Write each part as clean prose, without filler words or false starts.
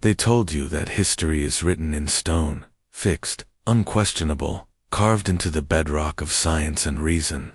They told you that history is written in stone, fixed, unquestionable, carved into the bedrock of science and reason.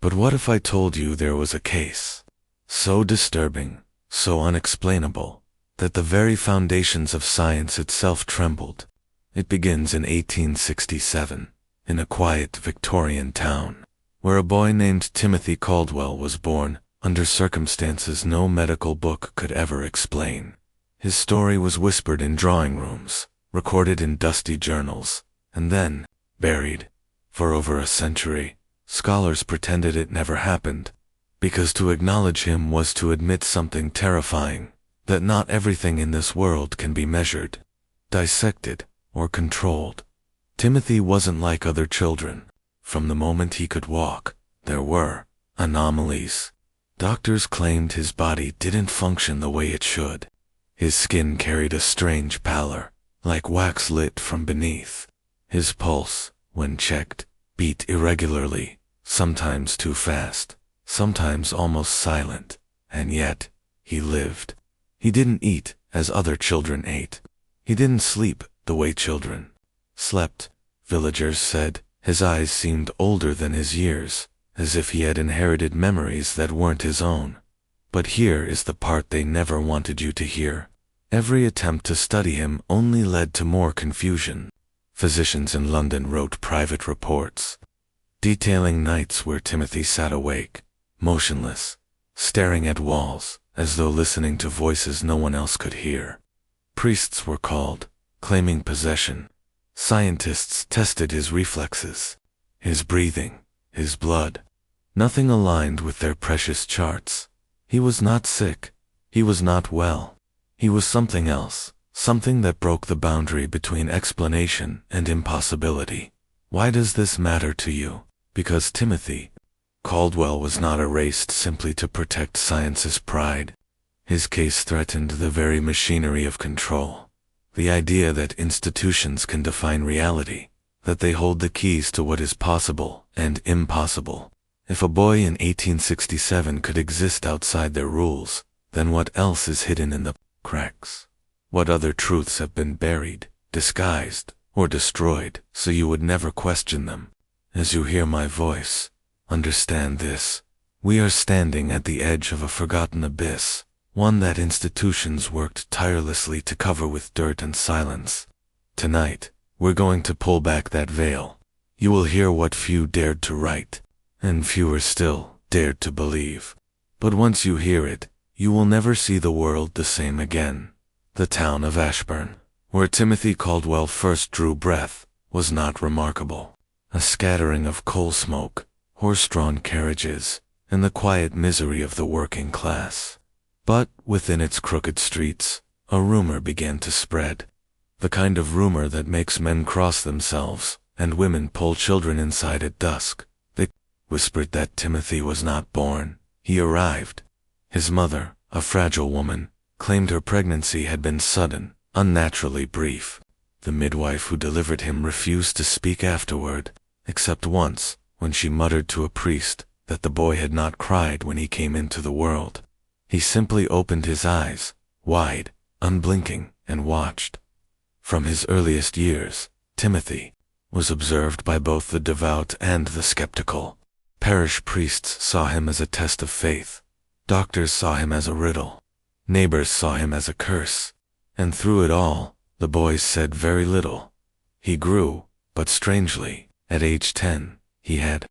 But what if I told you there was a case so disturbing, so unexplainable, that the very foundations of science itself trembled? It begins in 1867, in a quiet Victorian town, where a boy named Timothy Caldwell was born, under circumstances no medical book could ever explain. His story was whispered in drawing rooms, recorded in dusty journals, and then buried. For over a century, scholars pretended it never happened, because to acknowledge him was to admit something terrifying, that not everything in this world can be measured, dissected, or controlled. Timothy wasn't like other children. From the moment he could walk, there were anomalies. Doctors claimed his body didn't function the way it should. His skin carried a strange pallor, like wax lit from beneath. His pulse, when checked, beat irregularly, sometimes too fast, sometimes almost silent, and yet, he lived. He didn't eat as other children ate. He didn't sleep the way children slept. Villagers said his eyes seemed older than his years, as if he had inherited memories that weren't his own. But here is the part they never wanted you to hear. Every attempt to study him only led to more confusion. Physicians in London wrote private reports, detailing nights where Timothy sat awake, motionless, staring at walls, as though listening to voices no one else could hear. Priests were called, claiming possession. Scientists tested his reflexes, his breathing, his blood. Nothing aligned with their precious charts. He was not sick. He was not well. He was something else, something that broke the boundary between explanation and impossibility. Why does this matter to you? Because Timothy Caldwell was not erased simply to protect science's pride. His case threatened the very machinery of control. The idea that institutions can define reality, that they hold the keys to what is possible and impossible. If a boy in 1867 could exist outside their rules, then what else is hidden in the cracks? What other truths have been buried, disguised, or destroyed so you would never question them? As you hear my voice, understand this. We are standing at the edge of a forgotten abyss, one that institutions worked tirelessly to cover with dirt and silence. Tonight, we're going to pull back that veil. You will hear what few dared to write, and fewer still dared to believe. But once you hear it, you will never see the world the same again. The town of Ashburn, where Timothy Caldwell first drew breath, was not remarkable. A scattering of coal smoke, horse-drawn carriages, and the quiet misery of the working class. But within its crooked streets, a rumor began to spread. The kind of rumor that makes men cross themselves, and women pull children inside at dusk. They whispered that Timothy was not born. He arrived. His mother, a fragile woman, claimed her pregnancy had been sudden, unnaturally brief. The midwife who delivered him refused to speak afterward, except once, when she muttered to a priest that the boy had not cried when he came into the world. He simply opened his eyes, wide, unblinking, and watched. From his earliest years, Timothy was observed by both the devout and the skeptical. Parish priests saw him as a test of faith. Doctors saw him as a riddle. Neighbors saw him as a curse. And through it all, the boy said very little. He grew, but strangely, at age 10, he had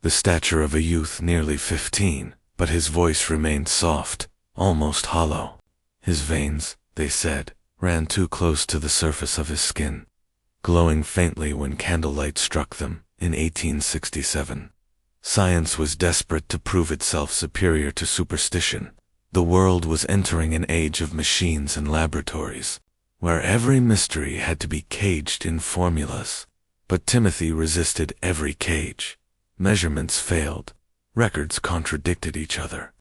the stature of a youth nearly 15, but his voice remained soft, almost hollow. His veins, they said, ran too close to the surface of his skin, glowing faintly when candlelight struck them in 1867. Science was desperate to prove itself superior to superstition. The world was entering an age of machines and laboratories, where every mystery had to be caged in formulas. But Timothy resisted every cage. Measurements failed. Records contradicted each other.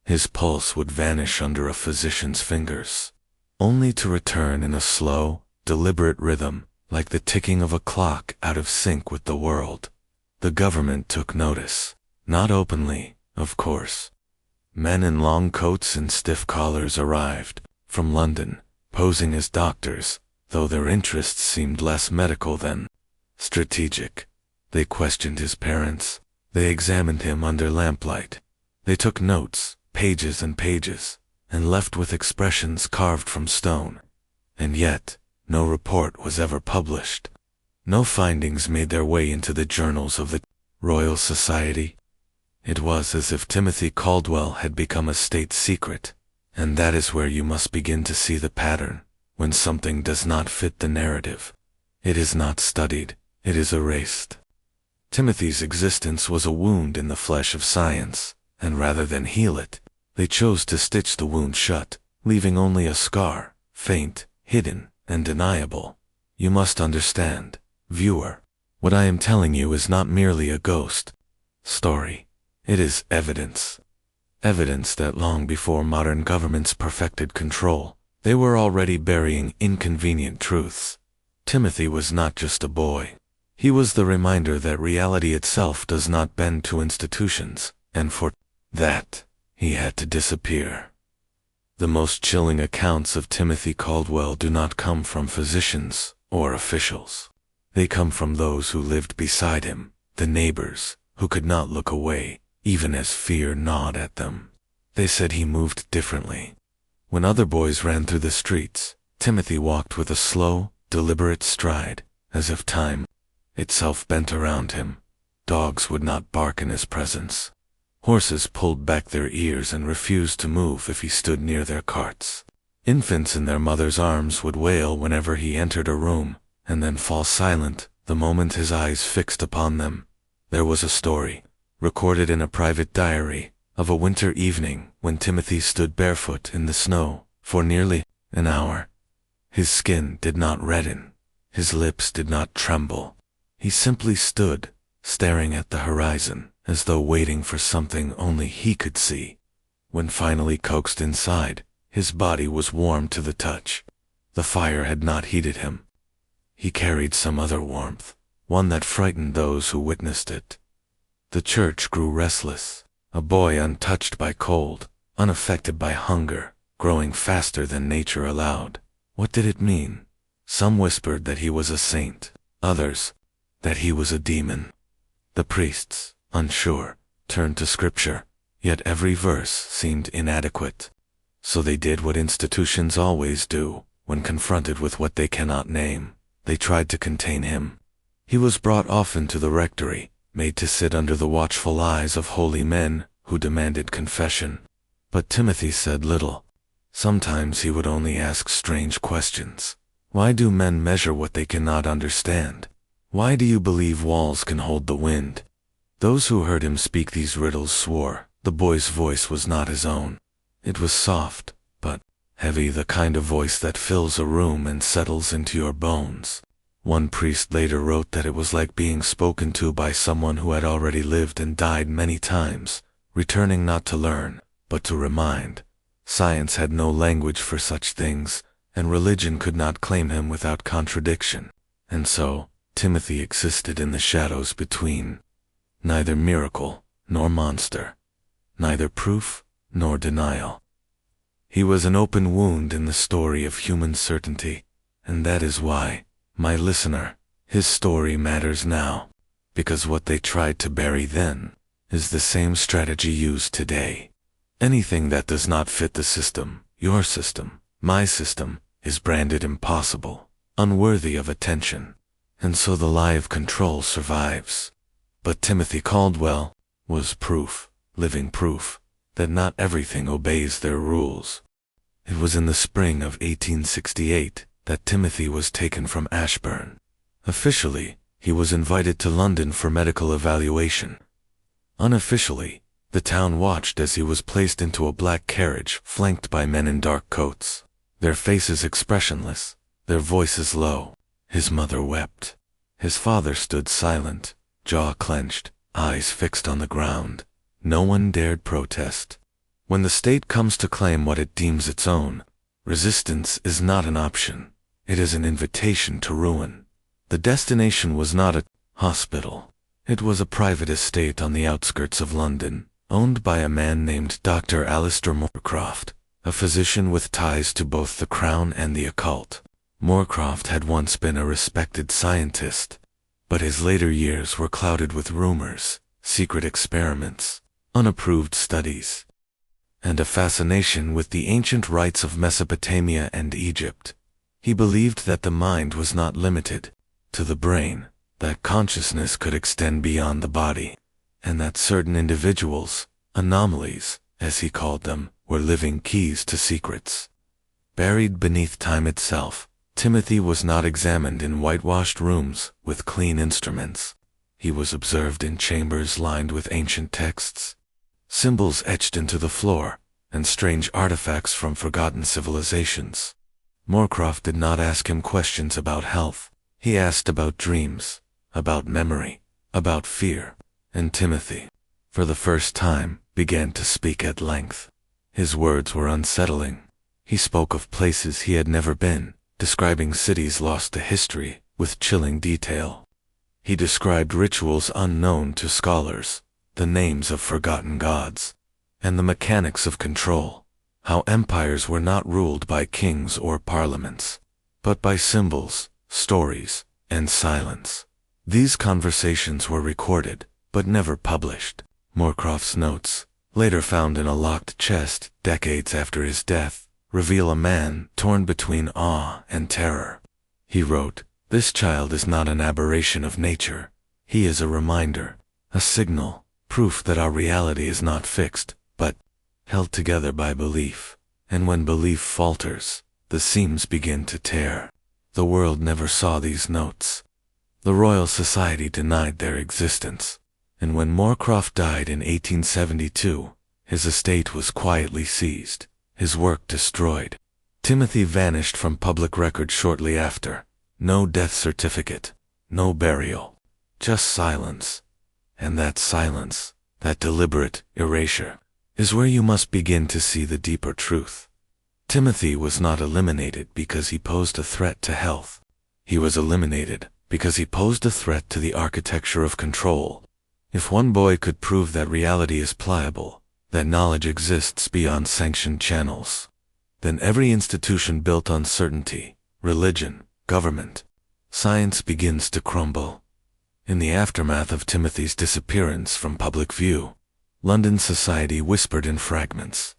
His pulse would vanish under a physician's fingers, only to return in a slow, deliberate rhythm, like the ticking of a clock out of sync with the world. The government took notice. Not openly, of course. Men in long coats and stiff collars arrived, from London, posing as doctors, though their interests seemed less medical than strategic. They questioned his parents. They examined him under lamplight. They took notes, pages and pages, and left with expressions carved from stone. And yet, no report was ever published. No findings made their way into the journals of the Royal Society. It was as if Timothy Caldwell had become a state secret, and that is where you must begin to see the pattern. When something does not fit the narrative, it is not studied, it is erased. Timothy's existence was a wound in the flesh of science, and rather than heal it, they chose to stitch the wound shut, leaving only a scar, faint, hidden, and deniable. You must understand, viewer, what I am telling you is not merely a ghost story. It is evidence. Evidence that long before modern governments perfected control, they were already burying inconvenient truths. Timothy was not just a boy. He was the reminder that reality itself does not bend to institutions, and for that, he had to disappear. The most chilling accounts of Timothy Caldwell do not come from physicians or officials. They come from those who lived beside him, the neighbors, who could not look away, even as fear gnawed at them. They said he moved differently. When other boys ran through the streets, Timothy walked with a slow, deliberate stride, as if time itself bent around him. Dogs would not bark in his presence. Horses pulled back their ears and refused to move if he stood near their carts. Infants in their mother's arms would wail whenever he entered a room, and then fall silent the moment his eyes fixed upon them. There was a story, recorded in a private diary, of a winter evening when Timothy stood barefoot in the snow for nearly an hour. His skin did not redden. His lips did not tremble. He simply stood, staring at the horizon, as though waiting for something only he could see. When finally coaxed inside, his body was warm to the touch. The fire had not heated him. He carried some other warmth, one that frightened those who witnessed it. The church grew restless, a boy untouched by cold, unaffected by hunger, growing faster than nature allowed. What did it mean? Some whispered that he was a saint, others, that he was a demon. The priests, unsure, turned to scripture, yet every verse seemed inadequate. So they did what institutions always do, when confronted with what they cannot name. They tried to contain him. He was brought often to the rectory, made to sit under the watchful eyes of holy men who demanded confession. But Timothy said little. Sometimes he would only ask strange questions. Why do men measure what they cannot understand? Why do you believe walls can hold the wind? Those who heard him speak these riddles swore the boy's voice was not his own. It was soft, but heavy, the kind of voice that fills a room and settles into your bones. One priest later wrote that it was like being spoken to by someone who had already lived and died many times, returning not to learn, but to remind. Science had no language for such things, and religion could not claim him without contradiction. And so, Timothy existed in the shadows between. Neither miracle nor monster. Neither proof nor denial. He was an open wound in the story of human certainty, and that is why, my listener, his story matters now, because what they tried to bury then is the same strategy used today. Anything that does not fit the system, your system, my system, is branded impossible, unworthy of attention, and so the lie of control survives. But Timothy Caldwell was proof, living proof, that not everything obeys their rules. It was in the spring of 1868 that Timothy was taken from Ashburn. Officially, he was invited to London for medical evaluation. Unofficially, the town watched as he was placed into a black carriage flanked by men in dark coats, their faces expressionless, their voices low. His mother wept. His father stood silent, jaw clenched, eyes fixed on the ground. No one dared protest. When the state comes to claim what it deems its own, resistance is not an option. It is an invitation to ruin. The destination was not a hospital. It was a private estate on the outskirts of London, owned by a man named Dr. Alistair Moorcroft, a physician with ties to both the crown and the occult. Moorcroft had once been a respected scientist, but his later years were clouded with rumors, secret experiments, unapproved studies, and a fascination with the ancient rites of Mesopotamia and Egypt. He believed that the mind was not limited to the brain, that consciousness could extend beyond the body, and that certain individuals, anomalies, as he called them, were living keys to secrets. Buried beneath time itself, Timothy was not examined in whitewashed rooms with clean instruments. He was observed in chambers lined with ancient texts, symbols etched into the floor, and strange artifacts from forgotten civilizations. Moorcroft did not ask him questions about health. He asked about dreams, about memory, about fear, and Timothy, for the first time, began to speak at length. His words were unsettling. He spoke of places he had never been, describing cities lost to history with chilling detail. He described rituals unknown to scholars, the names of forgotten gods, and the mechanics of control, how empires were not ruled by kings or parliaments, but by symbols, stories, and silence. These conversations were recorded, but never published. Moorcroft's notes, later found in a locked chest decades after his death, reveal a man torn between awe and terror. He wrote, "This child is not an aberration of nature. He is a reminder, a signal, proof that our reality is not fixed, but held together by belief. And when belief falters, the seams begin to tear." The world never saw these notes. The Royal Society denied their existence, and when Moorcroft died in 1872, his estate was quietly seized, his work destroyed. Timothy vanished from public record shortly after. No death certificate, no burial, just silence. And that silence, that deliberate erasure, is where you must begin to see the deeper truth. Timothy was not eliminated because he posed a threat to health. He was eliminated because he posed a threat to the architecture of control. If one boy could prove that reality is pliable, that knowledge exists beyond sanctioned channels, then every institution built on certainty, religion, government, science begins to crumble. In the aftermath of Timothy's disappearance from public view, London society whispered in fragments.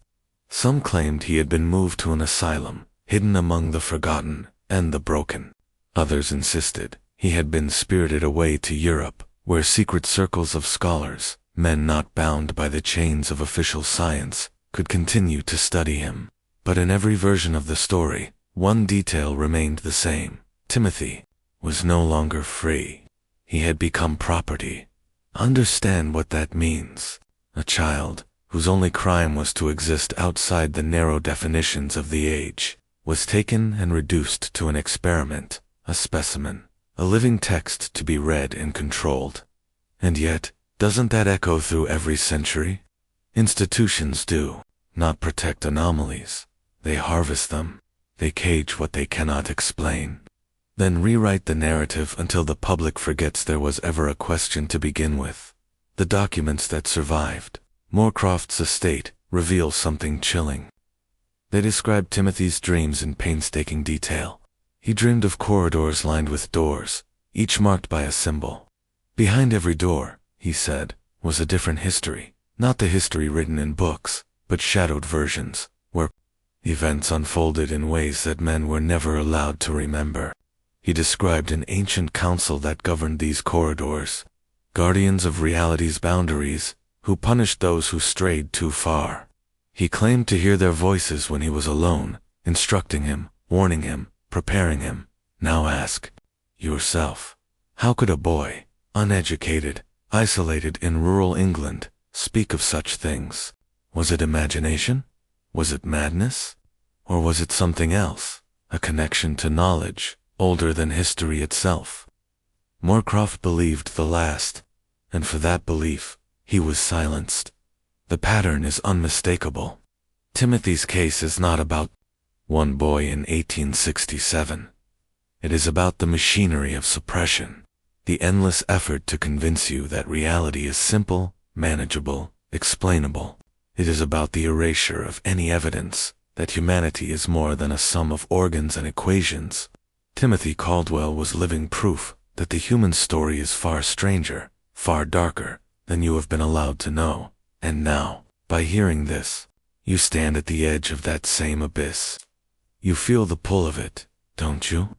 Some claimed he had been moved to an asylum, hidden among the forgotten and the broken. Others insisted he had been spirited away to Europe, where secret circles of scholars, men not bound by the chains of official science, could continue to study him. But in every version of the story, one detail remained the same. Timothy was no longer free. He had become property. Understand what that means. A child, whose only crime was to exist outside the narrow definitions of the age, was taken and reduced to an experiment, a specimen, a living text to be read and controlled. And yet, doesn't that echo through every century? Institutions do not protect anomalies. They harvest them. They cage what they cannot explain. Then rewrite the narrative until the public forgets there was ever a question to begin with. The documents that survived, Moorcroft's estate, reveal something chilling. They describe Timothy's dreams in painstaking detail. He dreamed of corridors lined with doors, each marked by a symbol. Behind every door, he said, was a different history, not the history written in books, but shadowed versions, where events unfolded in ways that men were never allowed to remember. He described an ancient council that governed these corridors, guardians of reality's boundaries, who punished those who strayed too far. He claimed to hear their voices when he was alone, instructing him, warning him, preparing him. Now ask yourself, how could a boy, uneducated, isolated in rural England, speak of such things? Was it imagination? Was it madness? Or was it something else, a connection to knowledge, older than history itself? Moorcroft believed the last, and for that belief, he was silenced. The pattern is unmistakable. Timothy's case is not about one boy in 1867. It is about the machinery of suppression, the endless effort to convince you that reality is simple, manageable, explainable. It is about the erasure of any evidence that humanity is more than a sum of organs and equations. Timothy Caldwell was living proof that the human story is far stranger, far darker, than you have been allowed to know. And now, by hearing this, you stand at the edge of that same abyss. You feel the pull of it, don't you?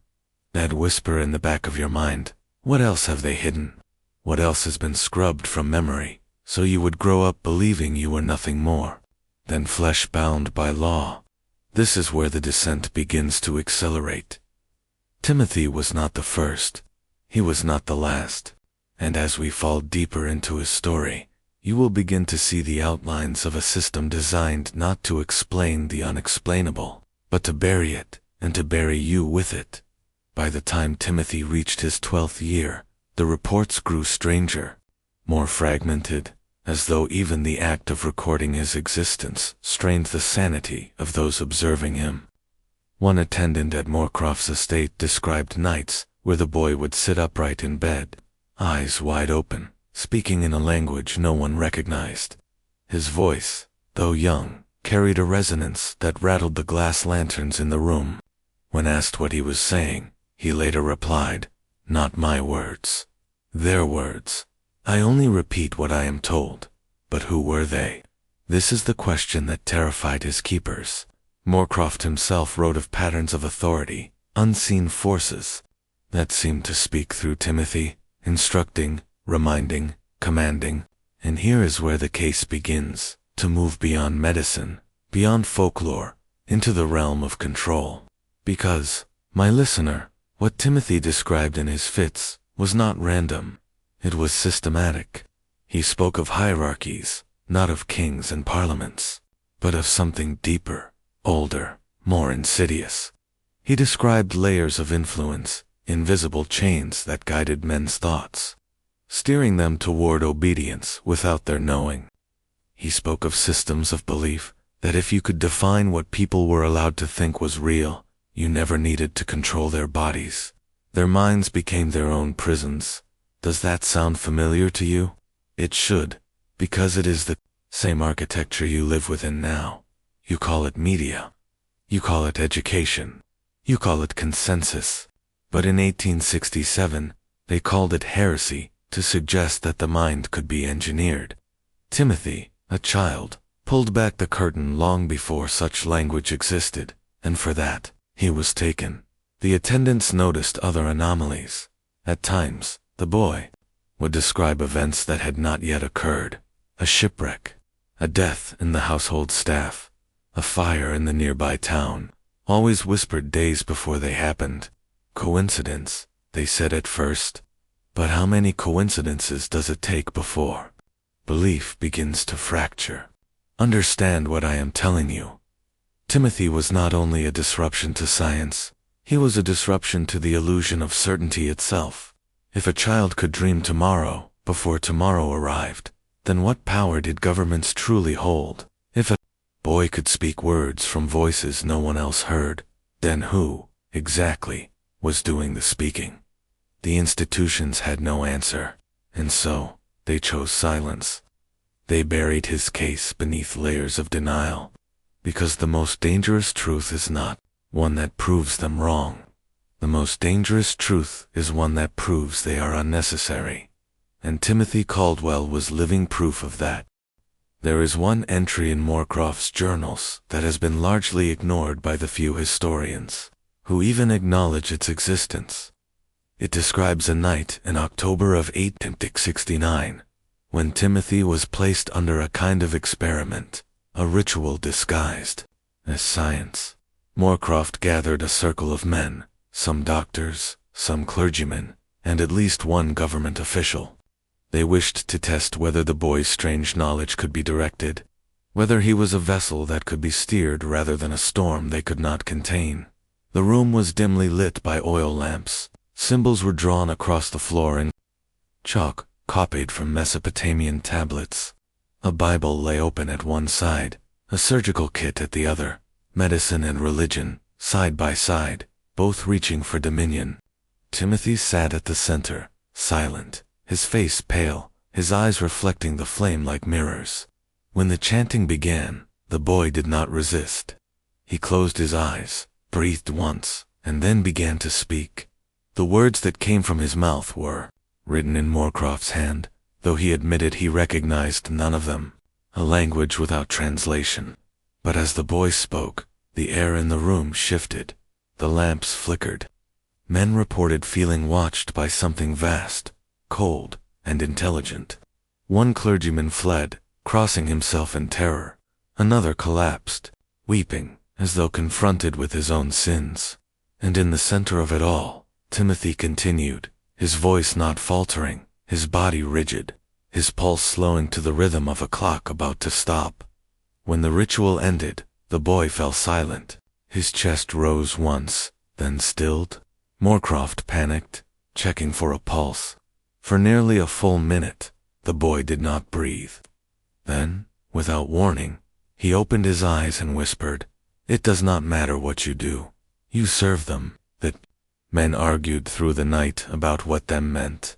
That whisper in the back of your mind, what else have they hidden? What else has been scrubbed from memory, so you would grow up believing you were nothing more than flesh bound by law? This is where the descent begins to accelerate. Timothy was not the first. He was not the last. And as we fall deeper into his story, you will begin to see the outlines of a system designed not to explain the unexplainable, but to bury it, and to bury you with it. By the time Timothy reached his 12th year, the reports grew stranger, more fragmented, as though even the act of recording his existence strained the sanity of those observing him. One attendant at Moorcroft's estate described nights where the boy would sit upright in bed, eyes wide open, speaking in a language no one recognized. His voice, though young, carried a resonance that rattled the glass lanterns in the room. When asked what he was saying, he later replied, "Not my words. Their words. I only repeat what I am told." But who were they? This is the question that terrified his keepers. Moorcroft himself wrote of patterns of authority, unseen forces, that seemed to speak through Timothy, instructing, reminding, commanding. And here is where the case begins, to move beyond medicine, beyond folklore, into the realm of control. Because, my listener, what Timothy described in his fits was not random. It was systematic. He spoke of hierarchies, not of kings and parliaments, but of something deeper, older, more insidious. He described layers of influence, invisible chains that guided men's thoughts, steering them toward obedience without their knowing. He spoke of systems of belief, that if you could define what people were allowed to think was real, you never needed to control their bodies. Their minds became their own prisons. Does that sound familiar to you? It should, because it is the same architecture you live within now. You call it media. You call it education. You call it consensus. But in 1867, they called it heresy to suggest that the mind could be engineered. Timothy, a child, pulled back the curtain long before such language existed, and for that, he was taken. The attendants noticed other anomalies. At times, the boy would describe events that had not yet occurred: a shipwreck, a death in the household staff, a fire in the nearby town, always whispered days before they happened. Coincidence, they said at first. But how many coincidences does it take before belief begins to fracture? Understand what I am telling you. Timothy was not only a disruption to science, he was a disruption to the illusion of certainty itself. If a child could dream tomorrow, before tomorrow arrived, then what power did governments truly hold? If a boy could speak words from voices no one else heard, then who, exactly, was doing the speaking? The institutions had no answer, and so, they chose silence. They buried his case beneath layers of denial, because the most dangerous truth is not one that proves them wrong. The most dangerous truth is one that proves they are unnecessary. And Timothy Caldwell was living proof of that. There is one entry in Moorcroft's journals that has been largely ignored by the few historians, who even acknowledge its existence. It describes a night in October of 1869, when Timothy was placed under a kind of experiment, a ritual disguised as science. Moorcroft gathered a circle of men, some doctors, some clergymen, and at least one government official. They wished to test whether the boy's strange knowledge could be directed, whether he was a vessel that could be steered rather than a storm they could not contain. The room was dimly lit by oil lamps. Symbols were drawn across the floor in chalk, copied from Mesopotamian tablets. A Bible lay open at one side, a surgical kit at the other, medicine and religion, side by side, both reaching for dominion. Timothy sat at the center, silent, his face pale, his eyes reflecting the flame like mirrors. When the chanting began, the boy did not resist. He closed his eyes, breathed once, and then began to speak. The words that came from his mouth were written in Moorcroft's hand, though he admitted he recognized none of them, a language without translation. But as the boy spoke, the air in the room shifted, the lamps flickered. Men reported feeling watched by something vast, cold, and intelligent. One clergyman fled, crossing himself in terror. Another collapsed, weeping, as though confronted with his own sins. And in the center of it all, Timothy continued, his voice not faltering, his body rigid, his pulse slowing to the rhythm of a clock about to stop. When the ritual ended, the boy fell silent. His chest rose once, then stilled. Moorcroft panicked, checking for a pulse. For nearly a full minute, the boy did not breathe. Then, without warning, he opened his eyes and whispered, "It does not matter what you do. You serve them." That men argued through the night about what them meant.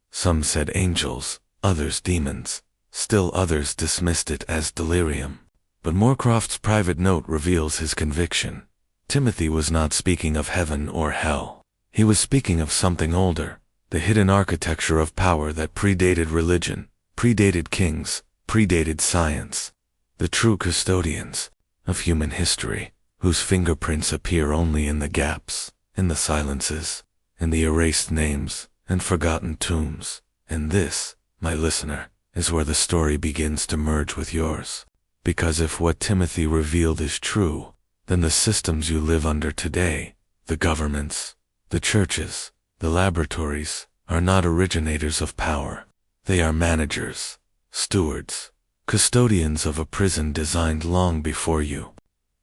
Some said angels, others demons. Still others dismissed it as delirium. But Moorcroft's private note reveals his conviction. Timothy was not speaking of heaven or hell. He was speaking of something older, the hidden architecture of power that predated religion, predated kings, predated science. The true custodians of human history, whose fingerprints appear only in the gaps, in the silences, in the erased names and forgotten tombs. And this, my listener, is where the story begins to merge with yours. Because if what Timothy revealed is true, then the systems you live under today, the governments, the churches, the laboratories, are not originators of power. They are managers, stewards, custodians of a prison designed long before you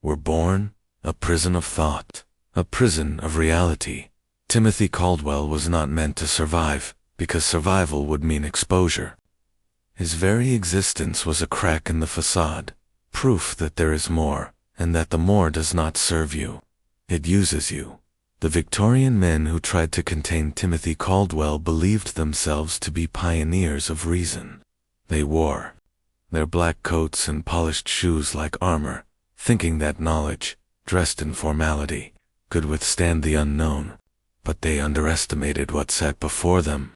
were born, a prison of thought, a prison of reality. Timothy Caldwell was not meant to survive, because survival would mean exposure. His very existence was a crack in the facade, proof that there is more, and that the more does not serve you. It uses you. The Victorian men who tried to contain Timothy Caldwell believed themselves to be pioneers of reason. They wore their black coats and polished shoes like armor, thinking that knowledge, dressed in formality, could withstand the unknown. But they underestimated what sat before them.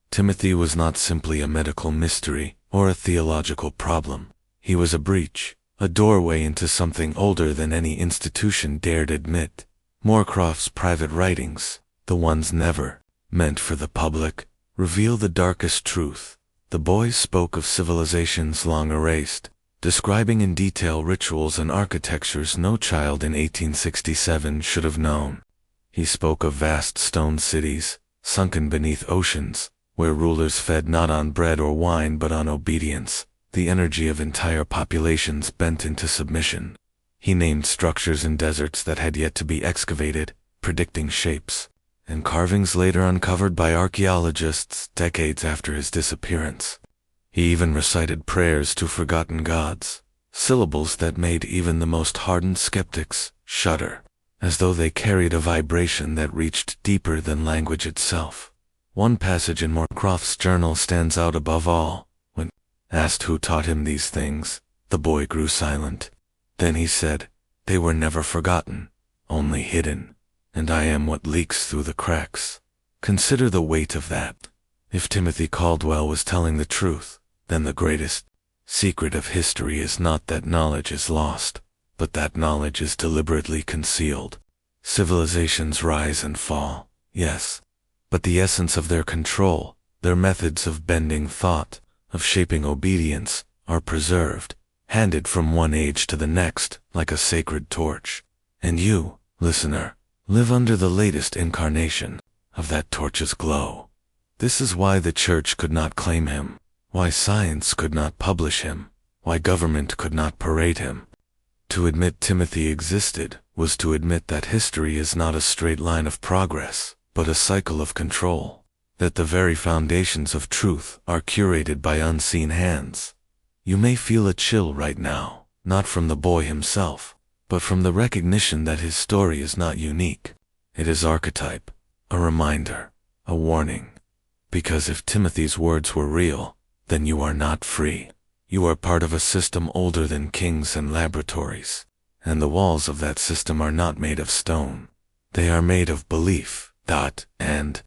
Timothy was not simply a medical mystery or a theological problem. He was a breach, a doorway into something older than any institution dared admit. Moorcroft's private writings, the ones never meant for the public, reveal the darkest truth. The boy spoke of civilizations long erased, describing in detail rituals and architectures no child in 1867 should have known. He spoke of vast stone cities, sunken beneath oceans, where rulers fed not on bread or wine but on obedience, the energy of entire populations bent into submission. He named structures in deserts that had yet to be excavated, predicting shapes and carvings later uncovered by archaeologists decades after his disappearance. He even recited prayers to forgotten gods, syllables that made even the most hardened skeptics shudder, as though they carried a vibration that reached deeper than language itself. One passage in Moorcroft's journal stands out above all. When asked who taught him these things, the boy grew silent. Then he said, "They were never forgotten, only hidden, and I am what leaks through the cracks." Consider the weight of that. If Timothy Caldwell was telling the truth, then the greatest secret of history is not that knowledge is lost, but that knowledge is deliberately concealed. Civilizations rise and fall, yes, but the essence of their control, their methods of bending thought, of shaping obedience, are preserved, handed from one age to the next like a sacred torch. And you, listener, live under the latest incarnation of that torch's glow. This is why the church could not claim him, why science could not publish him, why government could not parade him. To admit Timothy existed was to admit that history is not a straight line of progress, but a cycle of control, that the very foundations of truth are curated by unseen hands. You may feel a chill right now, not from the boy himself, but from the recognition that his story is not unique. It is archetype, a reminder, a warning. Because if Timothy's words were real, then you are not free. You are part of a system older than kings and laboratories, And the walls of that system are not made of stone. They are made of belief. And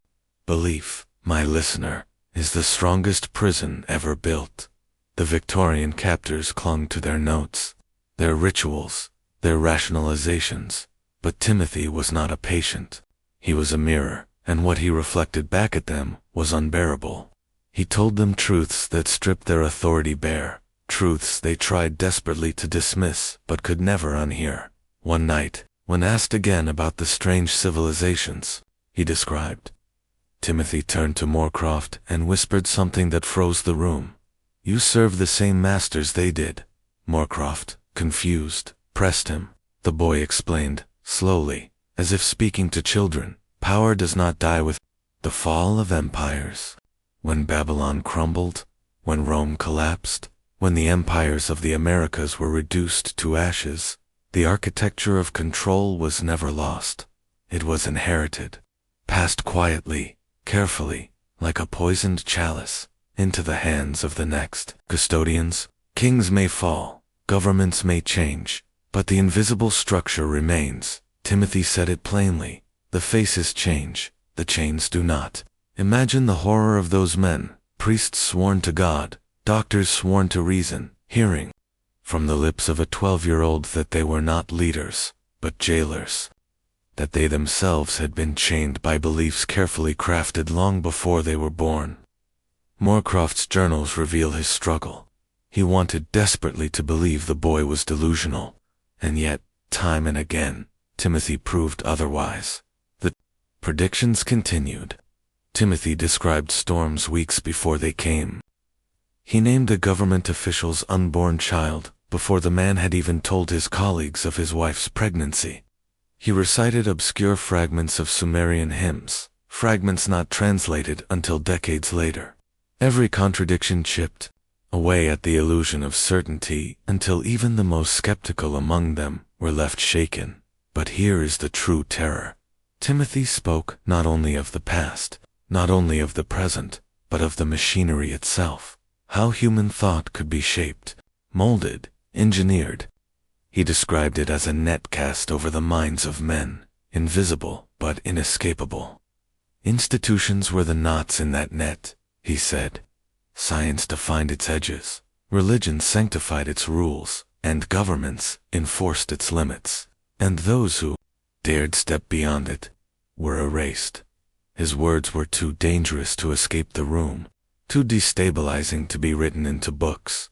belief, my listener, is the strongest prison ever built. The Victorian captors clung to their notes, their rituals, their rationalizations. But Timothy was not a patient. He was a mirror, and what he reflected back at them was unbearable. He told them truths that stripped their authority bare, truths they tried desperately to dismiss but could never unhear. One night, when asked again about the strange civilizations he described, Timothy turned to Moorcroft and whispered something that froze the room. "You serve the same masters they did." Moorcroft, confused, pressed him. The boy explained, slowly, as if speaking to children, "Power does not die with the fall of empires. When Babylon crumbled, when Rome collapsed, when the empires of the Americas were reduced to ashes, the architecture of control was never lost. It was inherited, passed quietly, carefully, like a poisoned chalice, into the hands of the next custodians. Kings may fall, governments may change, but the invisible structure remains." Timothy said it plainly. The faces change, the chains do not. Imagine the horror of those men, priests sworn to God, doctors sworn to reason, hearing from the lips of a 12-year-old that they were not leaders, but jailers, that they themselves had been chained by beliefs carefully crafted long before they were born. Moorcroft's journals reveal his struggle. He wanted desperately to believe the boy was delusional, and yet, time and again, Timothy proved otherwise. The predictions continued. Timothy described storms weeks before they came. He named a government official's unborn child before the man had even told his colleagues of his wife's pregnancy. He recited obscure fragments of Sumerian hymns, fragments not translated until decades later. Every contradiction chipped away at the illusion of certainty until even the most skeptical among them were left shaken. But here is the true terror. Timothy spoke not only of the past, not only of the present, but of the machinery itself. How human thought could be shaped, molded, engineered. He described it as a net cast over the minds of men, invisible but inescapable. Institutions were the knots in that net, he said. Science defined its edges, religion sanctified its rules, and governments enforced its limits. And those who dared step beyond it were erased. His words were too dangerous to escape the room, too destabilizing to be written into books.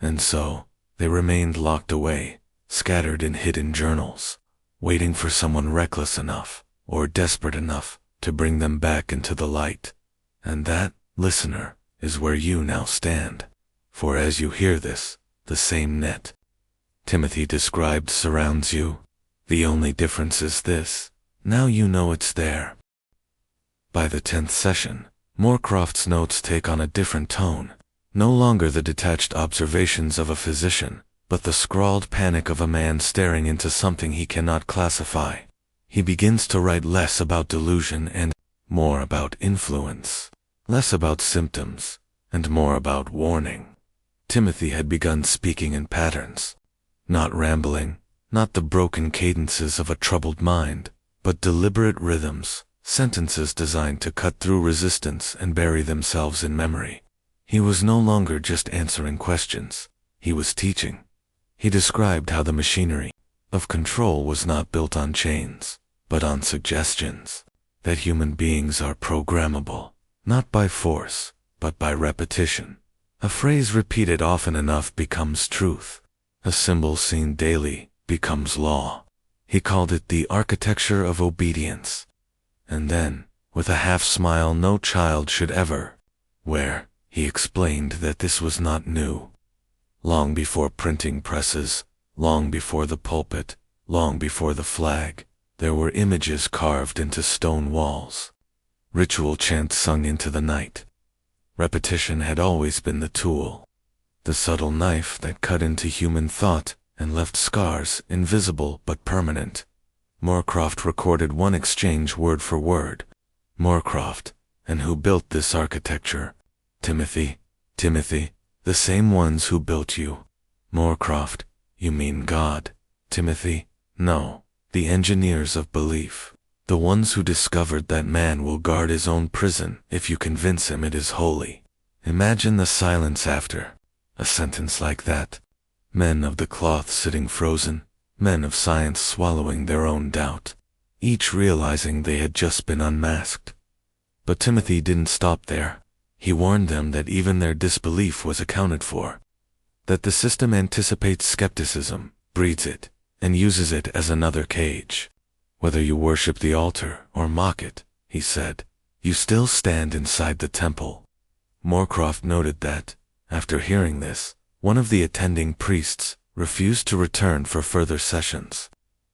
And so, they remained locked away, scattered in hidden journals, waiting for someone reckless enough, or desperate enough, to bring them back into the light. And that, listener, is where you now stand. For as you hear this, the same net Timothy described surrounds you. The only difference is this: now you know it's there. By the 10th session, Moorcroft's notes take on a different tone. No longer the detached observations of a physician, but the scrawled panic of a man staring into something he cannot classify. He begins to write less about delusion and more about influence, less about symptoms, and more about warning. Timothy had begun speaking in patterns, not rambling, not the broken cadences of a troubled mind, but deliberate rhythms, sentences designed to cut through resistance and bury themselves in memory. He was no longer just answering questions. He was teaching. He described how the machinery of control was not built on chains, but on suggestions. That human beings are programmable, not by force, but by repetition. A phrase repeated often enough becomes truth. A symbol seen daily becomes law. He called it the architecture of obedience. And then, with a half-smile no child should ever wear, he explained that this was not new. Long before printing presses, long before the pulpit, long before the flag, there were images carved into stone walls. Ritual chants sung into the night. Repetition had always been the tool, the subtle knife that cut into human thought and left scars, invisible but permanent. Moorcroft recorded one exchange word for word. Moorcroft, and who built this architecture? Timothy, Timothy, the same ones who built you. Moorcroft, you mean God. Timothy? No, the engineers of belief. The ones who discovered that man will guard his own prison if you convince him it is holy. Imagine the silence after a sentence like that. Men of the cloth sitting frozen, men of science swallowing their own doubt, each realizing they had just been unmasked. But Timothy didn't stop there. He warned them that even their disbelief was accounted for, that the system anticipates skepticism, breeds it, and uses it as another cage. Whether you worship the altar or mock it, he said, you still stand inside the temple. Moorcroft noted that, after hearing this, one of the attending priests refused to return for further sessions.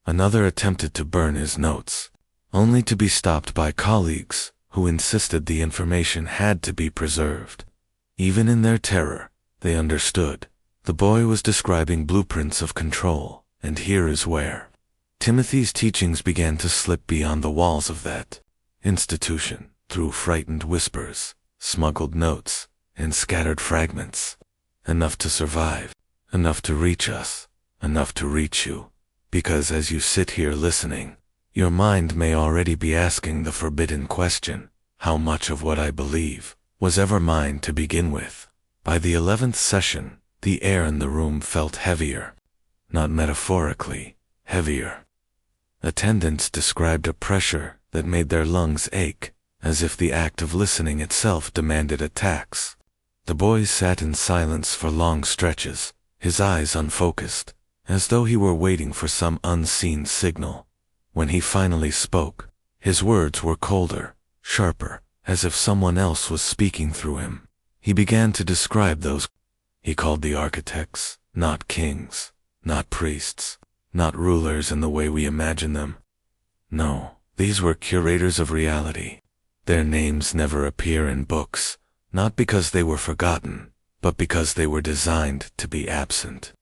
Another attempted to burn his notes, only to be stopped by colleagues who insisted the information had to be preserved. Even in their terror, they understood. The boy was describing blueprints of control, and here is where Timothy's teachings began to slip beyond the walls of that institution, through frightened whispers, smuggled notes, and scattered fragments. Enough to survive, enough to reach us, enough to reach you. Because as you sit here listening, your mind may already be asking the forbidden question, how much of what I believe was ever mine to begin with? By the 11th session, the air in the room felt heavier. Not metaphorically, heavier. Attendants described a pressure that made their lungs ache, as if the act of listening itself demanded a tax. The boy sat in silence for long stretches, his eyes unfocused, as though he were waiting for some unseen signal. When he finally spoke, his words were colder, sharper, as if someone else was speaking through him. He began to describe those he called the architects, not kings, not priests, not rulers in the way we imagine them. No, these were curators of reality. Their names never appear in books, not because they were forgotten, but because they were designed to be absent.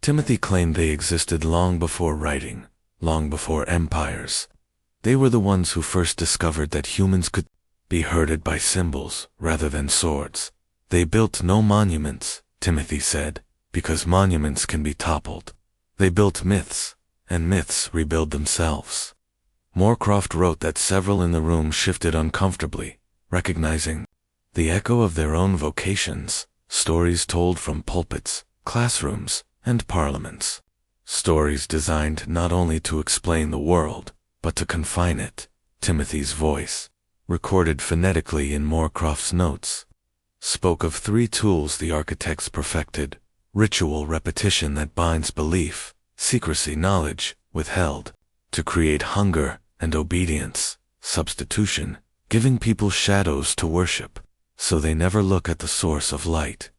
Timothy claimed they existed long before writing, long before empires. They were the ones who first discovered that humans could be herded by symbols rather than swords. They built no monuments, Timothy said, because monuments can be toppled. They built myths, and myths rebuild themselves. Moorcroft wrote that several in the room shifted uncomfortably, recognizing the echo of their own vocations, stories told from pulpits, classrooms, and parliaments. Stories designed not only to explain the world, but to confine it. Timothy's voice, recorded phonetically in Moorcroft's notes, spoke of 3 tools the architects perfected: ritual repetition that binds belief, secrecy knowledge withheld, to create hunger and obedience, substitution, giving people shadows to worship, so they never look at the source of light.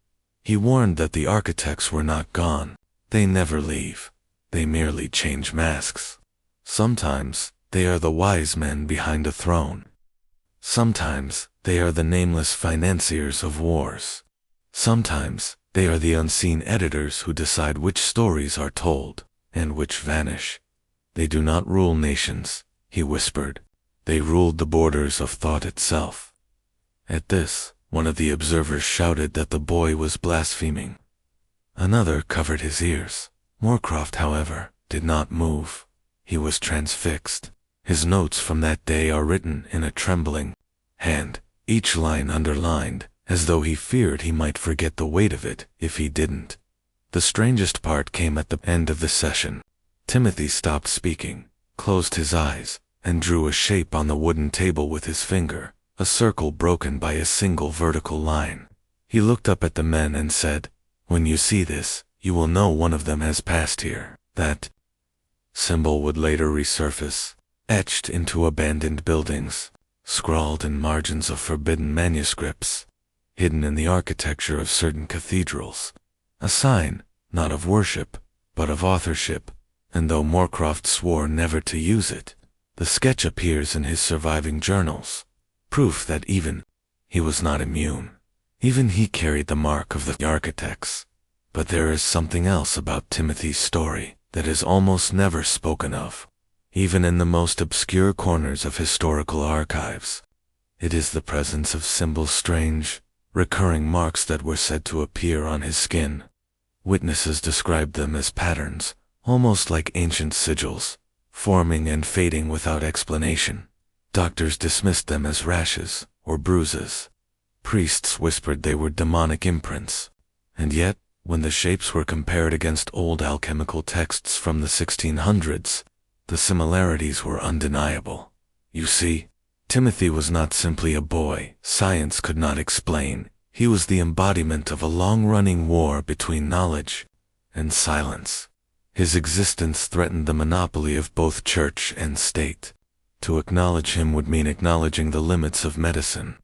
He warned that the architects were not gone. They never leave. They merely change masks. Sometimes they are the wise men behind a throne. Sometimes they are the nameless financiers of wars. Sometimes they are the unseen editors who decide which stories are told and which vanish. They do not rule nations, he whispered. They ruled the borders of thought itself. At this, one of the observers shouted that the boy was blaspheming. Another covered his ears. Moorcroft, however, did not move. He was transfixed. His notes from that day are written in a trembling hand, each line underlined, as though he feared he might forget the weight of it if he didn't. The strangest part came at the end of the session. Timothy stopped speaking, closed his eyes, and drew a shape on the wooden table with his finger, a circle broken by a single vertical line. He looked up at the men and said, "When you see this, you will know one of them has passed here." That symbol would later resurface, etched into abandoned buildings, scrawled in margins of forbidden manuscripts, hidden in the architecture of certain cathedrals. A sign, not of worship, but of authorship, and though Moorcroft swore never to use it, the sketch appears in his surviving journals, proof that even he was not immune. Even he carried the mark of the architects. But there is something else about Timothy's story that is almost never spoken of, even in the most obscure corners of historical archives. It is the presence of symbols, strange, recurring marks that were said to appear on his skin. Witnesses described them as patterns, almost like ancient sigils, forming and fading without explanation. Doctors dismissed them as rashes or bruises. Priests whispered they were demonic imprints. And yet, when the shapes were compared against old alchemical texts from the 1600s, the similarities were undeniable. You see, Timothy was not simply a boy science could not explain. He was the embodiment of a long-running war between knowledge and silence. His existence threatened the monopoly of both church and state. To acknowledge him would mean acknowledging the limits of medicine,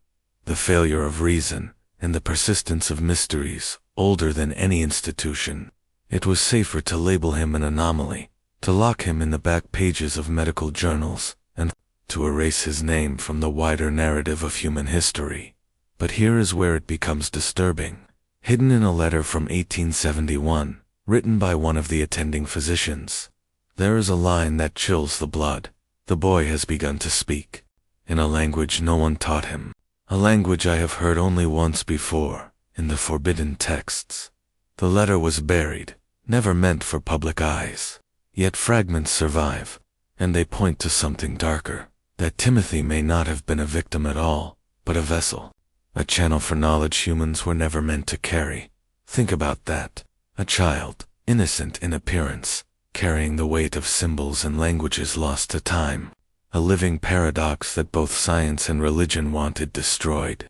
the failure of reason, and the persistence of mysteries older than any institution. It was safer to label him an anomaly, to lock him in the back pages of medical journals, and to erase his name from the wider narrative of human history. But here is where it becomes disturbing. Hidden in a letter from 1871, written by one of the attending physicians, there is a line that chills the blood. The boy has begun to speak, in a language no one taught him, a language I have heard only once before, in the forbidden texts. The letter was buried, never meant for public eyes. Yet fragments survive, and they point to something darker, that Timothy may not have been a victim at all, but a vessel, a channel for knowledge humans were never meant to carry. Think about that. A child, innocent in appearance, carrying the weight of symbols and languages lost to time, a living paradox that both science and religion wanted destroyed.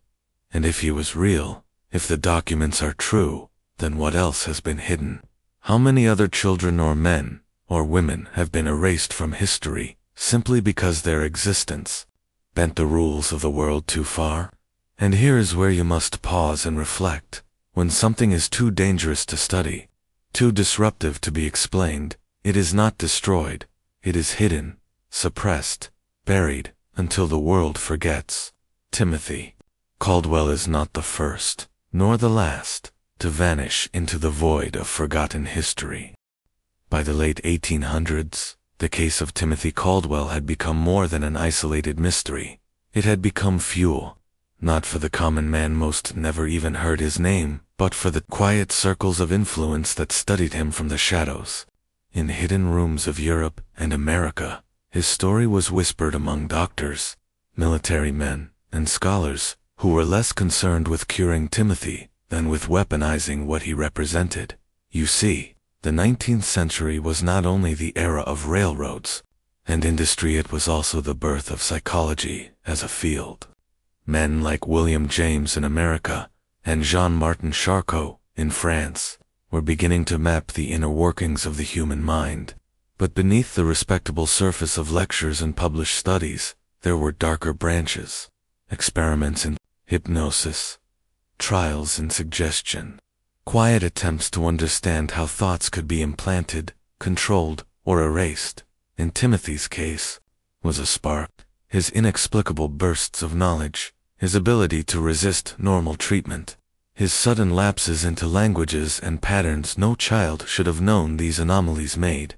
And if he was real, if the documents are true, then what else has been hidden? How many other children or men, or women have been erased from history, simply because their existence bent the rules of the world too far? And here is where you must pause and reflect. When something is too dangerous to study, too disruptive to be explained, it is not destroyed, it is hidden, suppressed, buried, until the world forgets. Timothy Caldwell is not the first, nor the last, to vanish into the void of forgotten history. By the late 1800s, the case of Timothy Caldwell had become more than an isolated mystery. It had become fuel, not for the common man, most never even heard his name, but for the quiet circles of influence that studied him from the shadows. In hidden rooms of Europe and America, his story was whispered among doctors, military men, and scholars who were less concerned with curing Timothy than with weaponizing what he represented. You see, the 19th century was not only the era of railroads and industry, it was also the birth of psychology as a field. Men like William James in America and Jean-Martin Charcot in France were beginning to map the inner workings of the human mind. But beneath the respectable surface of lectures and published studies, there were darker branches, experiments in hypnosis, trials in suggestion, quiet attempts to understand how thoughts could be implanted, controlled, or erased. In Timothy's case, was a spark, his inexplicable bursts of knowledge, his ability to resist normal treatment, his sudden lapses into languages and patterns no child should have known. These anomalies made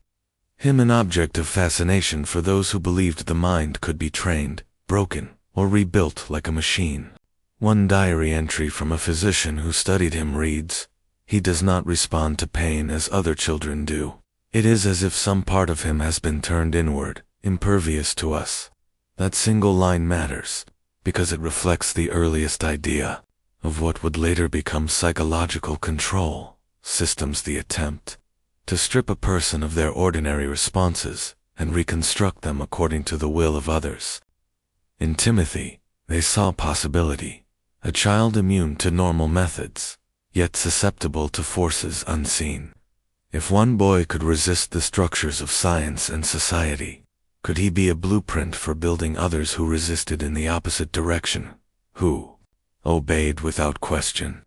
him an object of fascination for those who believed the mind could be trained, broken, or rebuilt like a machine. One diary entry from a physician who studied him reads, "He does not respond to pain as other children do. It is as if some part of him has been turned inward, impervious to us." That single line matters, because it reflects the earliest idea of what would later become psychological control systems, the attempt to strip a person of their ordinary responses and reconstruct them according to the will of others. In Timothy, they saw possibility, a child immune to normal methods, yet susceptible to forces unseen. If one boy could resist the structures of science and society, could he be a blueprint for building others who resisted in the opposite direction, who obeyed without question?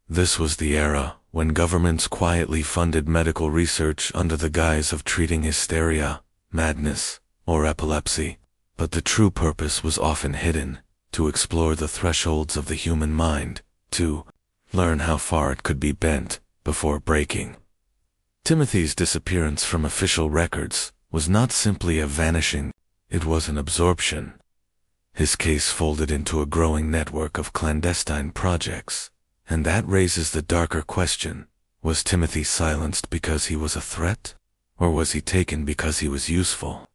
This was the era when governments quietly funded medical research under the guise of treating hysteria, madness, or epilepsy, but the true purpose was often hidden, to explore the thresholds of the human mind, to learn how far it could be bent before breaking. Timothy's disappearance from official records was not simply a vanishing, it was an absorption. His case folded into a growing network of clandestine projects, and that raises the darker question, was Timothy silenced because he was a threat? Or was he taken because he was useful?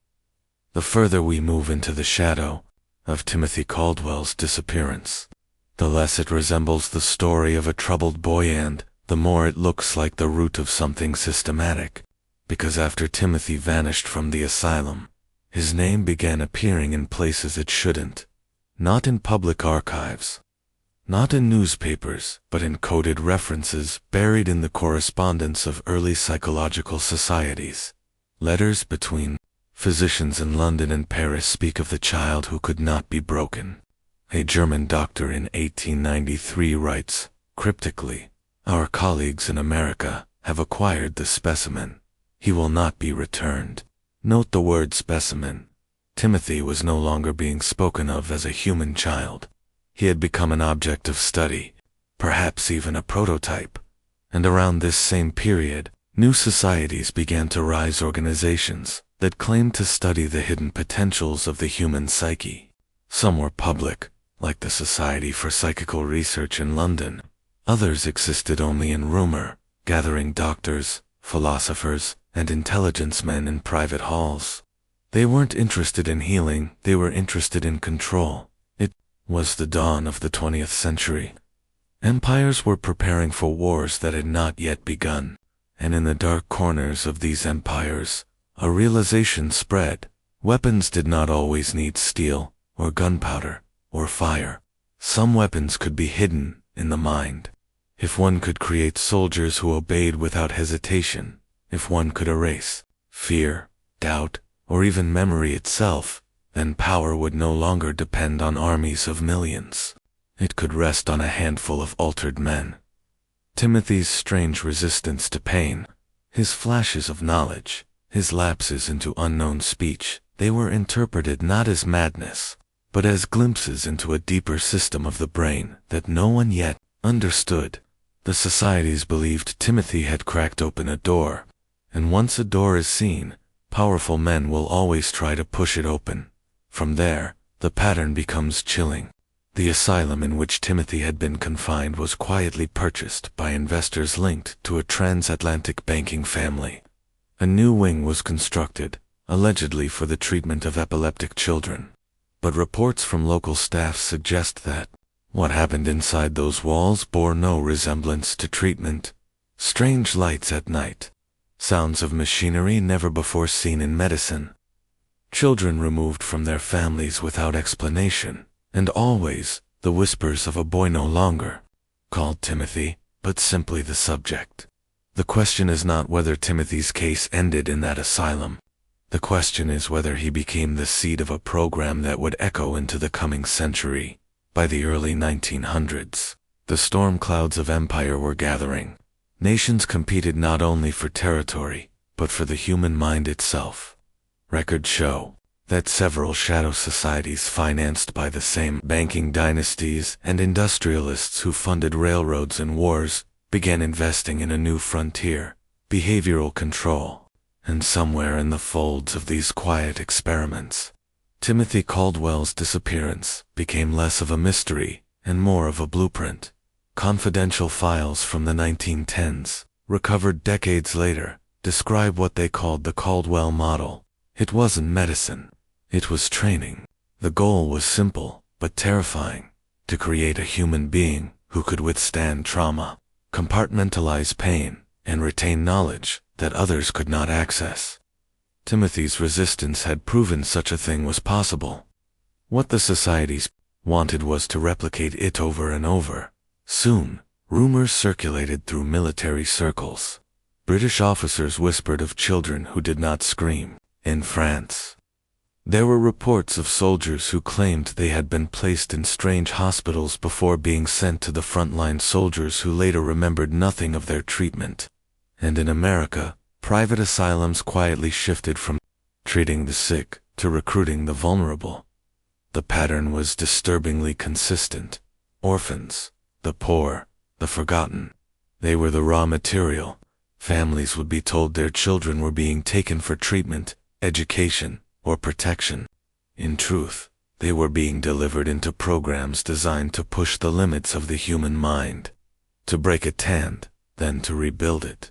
The further we move into the shadow of Timothy Caldwell's disappearance, the less it resembles the story of a troubled boy and the more it looks like the root of something systematic. Because after Timothy vanished from the asylum, his name began appearing in places it shouldn't. Not in public archives, not in newspapers, but in coded references buried in the correspondence of early psychological societies. Letters between physicians in London and Paris speak of the child who could not be broken. A German doctor in 1893 writes, cryptically, "Our colleagues in America have acquired the specimen. He will not be returned." Note the word specimen. Timothy was no longer being spoken of as a human child. He had become an object of study, perhaps even a prototype. And around this same period, new societies began to rise, organizations that claimed to study the hidden potentials of the human psyche. Some were public, like the Society for Psychical Research in London. Others existed only in rumor, gathering doctors, philosophers, and intelligence men in private halls. They weren't interested in healing, they were interested in control. It was the dawn of the 20th century. Empires were preparing for wars that had not yet begun, and in the dark corners of these empires, a realization spread. Weapons did not always need steel, or gunpowder, or fire. Some weapons could be hidden in the mind. If one could create soldiers who obeyed without hesitation, if one could erase fear, doubt, or even memory itself, then power would no longer depend on armies of millions. It could rest on a handful of altered men. Timothy's strange resistance to pain, his flashes of knowledge, his lapses into unknown speech, they were interpreted not as madness, but as glimpses into a deeper system of the brain that no one yet understood. The societies believed Timothy had cracked open a door, and once a door is seen, powerful men will always try to push it open. From there, the pattern becomes chilling. The asylum in which Timothy had been confined was quietly purchased by investors linked to a transatlantic banking family. A new wing was constructed, allegedly for the treatment of epileptic children. But reports from local staff suggest that what happened inside those walls bore no resemblance to treatment. Strange lights at night, sounds of machinery never before seen in medicine, children removed from their families without explanation, and always the whispers of a boy no longer called Timothy, but simply the subject. The question is not whether Timothy's case ended in that asylum. The question is whether he became the seed of a program that would echo into the coming century. By the early 1900s, the storm clouds of empire were gathering. Nations competed not only for territory, but for the human mind itself. Records show that several shadow societies financed by the same banking dynasties and industrialists who funded railroads and wars began investing in a new frontier, behavioral control. And somewhere in the folds of these quiet experiments, Timothy Caldwell's disappearance became less of a mystery and more of a blueprint. Confidential files from the 1910s, recovered decades later, describe what they called the Caldwell model. It wasn't medicine. It was training. The goal was simple, but terrifying: to create a human being who could withstand trauma, compartmentalize pain, and retain knowledge that others could not access. Timothy's resistance had proven such a thing was possible. What the societies wanted was to replicate it over and over. Soon, rumors circulated through military circles. British officers whispered of children who did not scream. In France, there were reports of soldiers who claimed they had been placed in strange hospitals before being sent to the frontline soldiers who later remembered nothing of their treatment. And in America, private asylums quietly shifted from treating the sick to recruiting the vulnerable. The pattern was disturbingly consistent. Orphans, the poor, the forgotten, they were the raw material. Families would be told their children were being taken for treatment, education, or protection. In truth, they were being delivered into programs designed to push the limits of the human mind, to break it and then to rebuild it.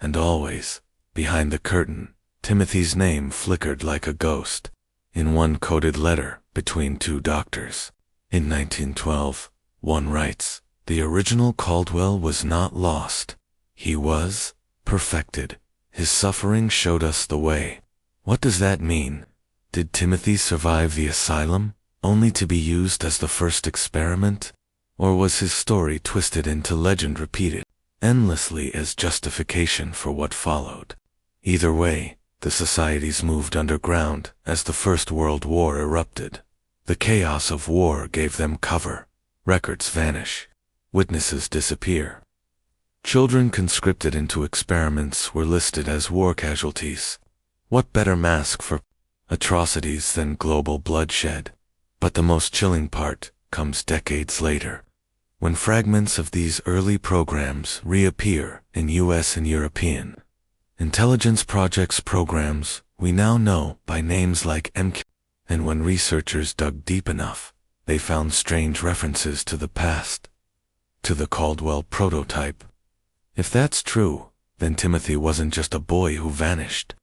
And always, Behind the curtain, Timothy's name flickered like a ghost, in one coded letter between two doctors. In 1912, one writes, "The original Caldwell was not lost. He was perfected. His suffering showed us the way." What does that mean? Did Timothy survive the asylum, only to be used as the first experiment? Or was his story twisted into legend repeated endlessly as justification for what followed? Either way, the societies moved underground as the First World War erupted. The chaos of war gave them cover. Records vanish. Witnesses disappear. Children conscripted into experiments were listed as war casualties. What better mask for atrocities than global bloodshed? But the most chilling part comes decades later, when fragments of these early programs reappear in US and European intelligence projects programs we now know by names like MK. And when researchers dug deep enough, they found strange references to the past, to the Caldwell prototype. If that's true, then Timothy wasn't just a boy who vanished.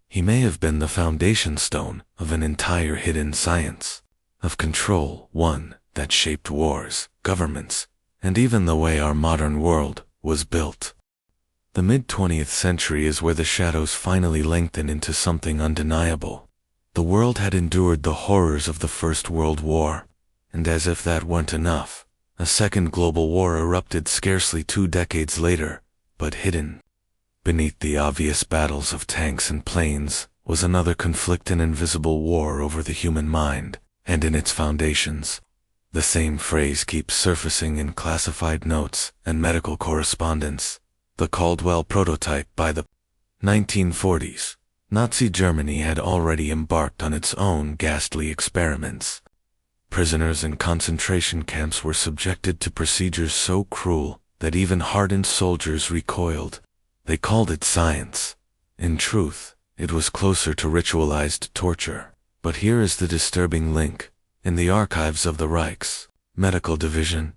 He may have been the foundation stone of an entire hidden science of control, one that shaped wars, governments, and even the way our modern world was built. The mid-20th century is where the shadows finally lengthen into something undeniable. The world had endured the horrors of the First World War, and as if that weren't enough, a second global war erupted scarcely 2 decades later, but hidden beneath the obvious battles of tanks and planes was another conflict, an invisible war over the human mind, and in its foundations. The same phrase keeps surfacing in classified notes and medical correspondence. The Caldwell prototype. By the 1940s, Nazi Germany had already embarked on its own ghastly experiments. Prisoners in concentration camps were subjected to procedures so cruel that even hardened soldiers recoiled. They called it science. In truth, it was closer to ritualized torture. But here is the disturbing link. In the archives of the Reich's medical division,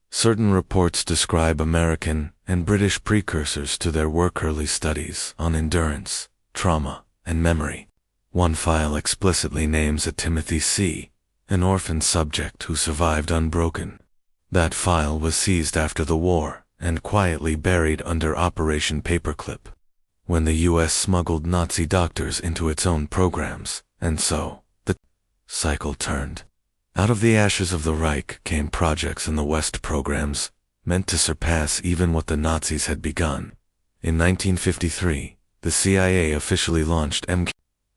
certain reports describe American and British precursors to their work, early studies on endurance, trauma, and memory. One file explicitly names a Timothy C., an orphan subject who survived unbroken. That file was seized after the war and quietly buried under Operation Paperclip, when the U.S. smuggled Nazi doctors into its own programs, and so the cycle turned. Out of the ashes of the Reich came projects in the West, programs meant to surpass even what the Nazis had begun. In 1953, the CIA officially launched MK.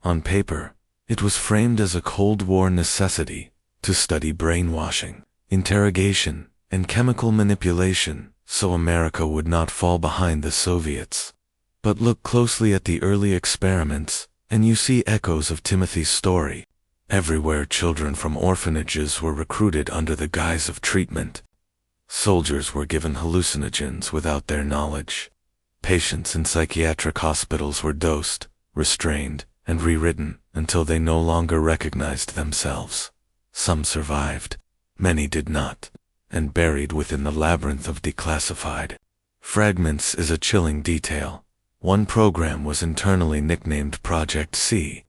On paper, it was framed as a Cold War necessity to study brainwashing, interrogation, and chemical manipulation, so America would not fall behind the Soviets. But look closely at the early experiments, and you see echoes of Timothy's story. Everywhere, children from orphanages were recruited under the guise of treatment. Soldiers were given hallucinogens without their knowledge. Patients in psychiatric hospitals were dosed, restrained, and rewritten until they no longer recognized themselves. Some survived, many did not, and buried within the labyrinth of declassified fragments is a chilling detail. One program was internally nicknamed Project C.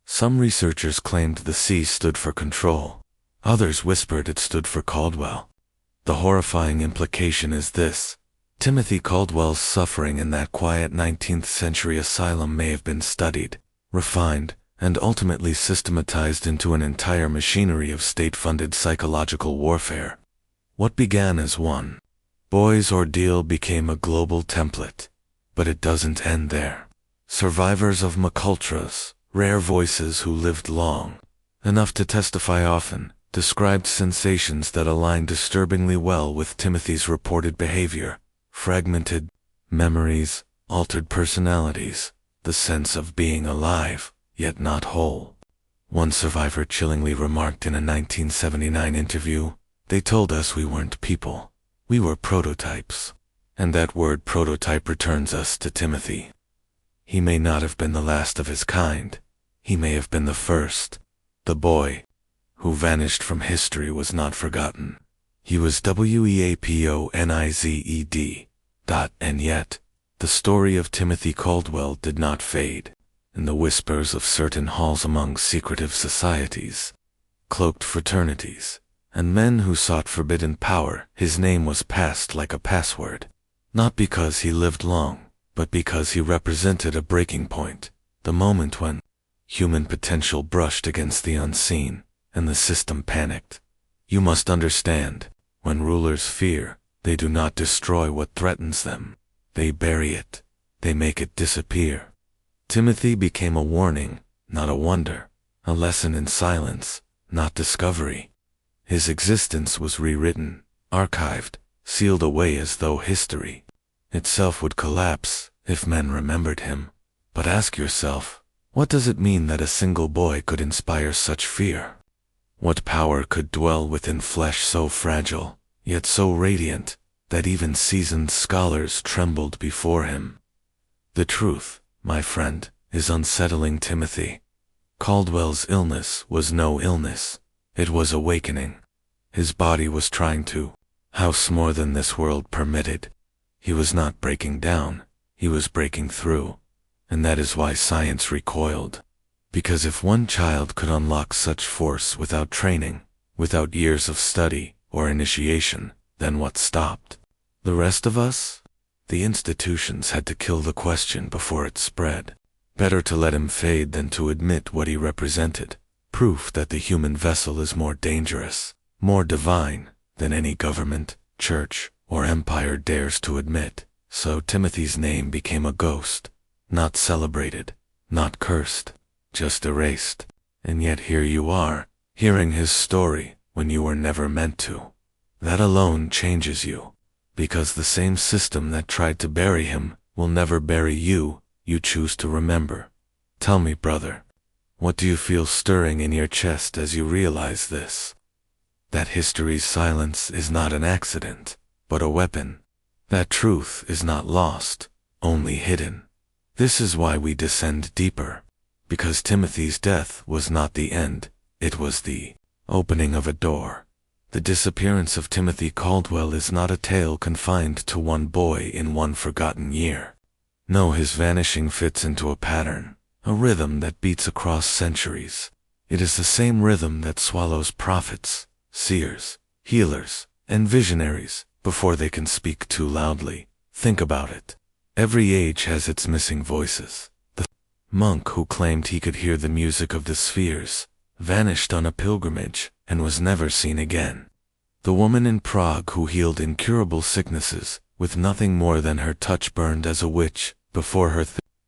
Some researchers claimed the C stood for control. Others whispered it stood for Caldwell. The horrifying implication is this: Timothy Caldwell's suffering in that quiet 19th century asylum may have been studied, refined, and ultimately systematized into an entire machinery of state-funded psychological warfare. What began as one boy's ordeal became a global template. But it doesn't end there. Survivors of Macultras, rare voices who lived long enough to testify, often described sensations that align disturbingly well with Timothy's reported behavior: fragmented memories, altered personalities, the sense of being alive, yet not whole. One survivor chillingly remarked in a 1979 interview, "They told us we weren't people. We were prototypes." And that word prototype returns us to Timothy. He may not have been the last of his kind. He may have been the first. The boy who vanished from history was not forgotten. He was weaponized. And yet, The story of Timothy Caldwell did not fade. In the whispers of certain halls among secretive societies, cloaked fraternities, and men who sought forbidden power, his name was passed like a password. Not because he lived long, but because he represented a breaking point, the moment when human potential brushed against the unseen, and the system panicked. You must understand, when rulers fear, they do not destroy what threatens them. They bury it. They make it disappear. Timothy became a warning, not a wonder, a lesson in silence, not discovery. His existence was rewritten, archived, sealed away as though history itself would collapse if men remembered him. But ask yourself, what does it mean that a single boy could inspire such fear? What power could dwell within flesh so fragile, yet so radiant, that even seasoned scholars trembled before him? The truth, my friend, is unsettling, Timothy. Caldwell's illness was no illness. It was awakening. His body was trying to house more than this world permitted. He was not breaking down. He was breaking through. And that is why science recoiled. Because if one child could unlock such force without training, without years of study or initiation, then what stopped? The rest of us? The institutions had to kill the question before it spread. Better to let him fade than to admit what he represented. Proof that the human vessel is more dangerous, more divine, than any government, church, or empire dares to admit. So Timothy's name became a ghost, not celebrated, not cursed, just erased. And yet here you are, hearing his story when you were never meant to. That alone changes you, because the same system that tried to bury him will never bury you. You choose to remember. Tell me, brother, what do you feel stirring in your chest as you realize this? That history's silence is not an accident, but a weapon. That truth is not lost, only hidden. This is why we descend deeper, because Timothy's death was not the end, it was the opening of a door. The disappearance of Timothy Caldwell is not a tale confined to one boy in one forgotten year. No, his vanishing fits into a pattern, a rhythm that beats across centuries. It is the same rhythm that swallows prophets, seers, healers, and visionaries before they can speak too loudly. Think about it. Every age has its missing voices. The monk who claimed he could hear the music of the spheres vanished on a pilgrimage and was never seen again. The woman in Prague who healed incurable sicknesses with nothing more than her touch burned as a witch before her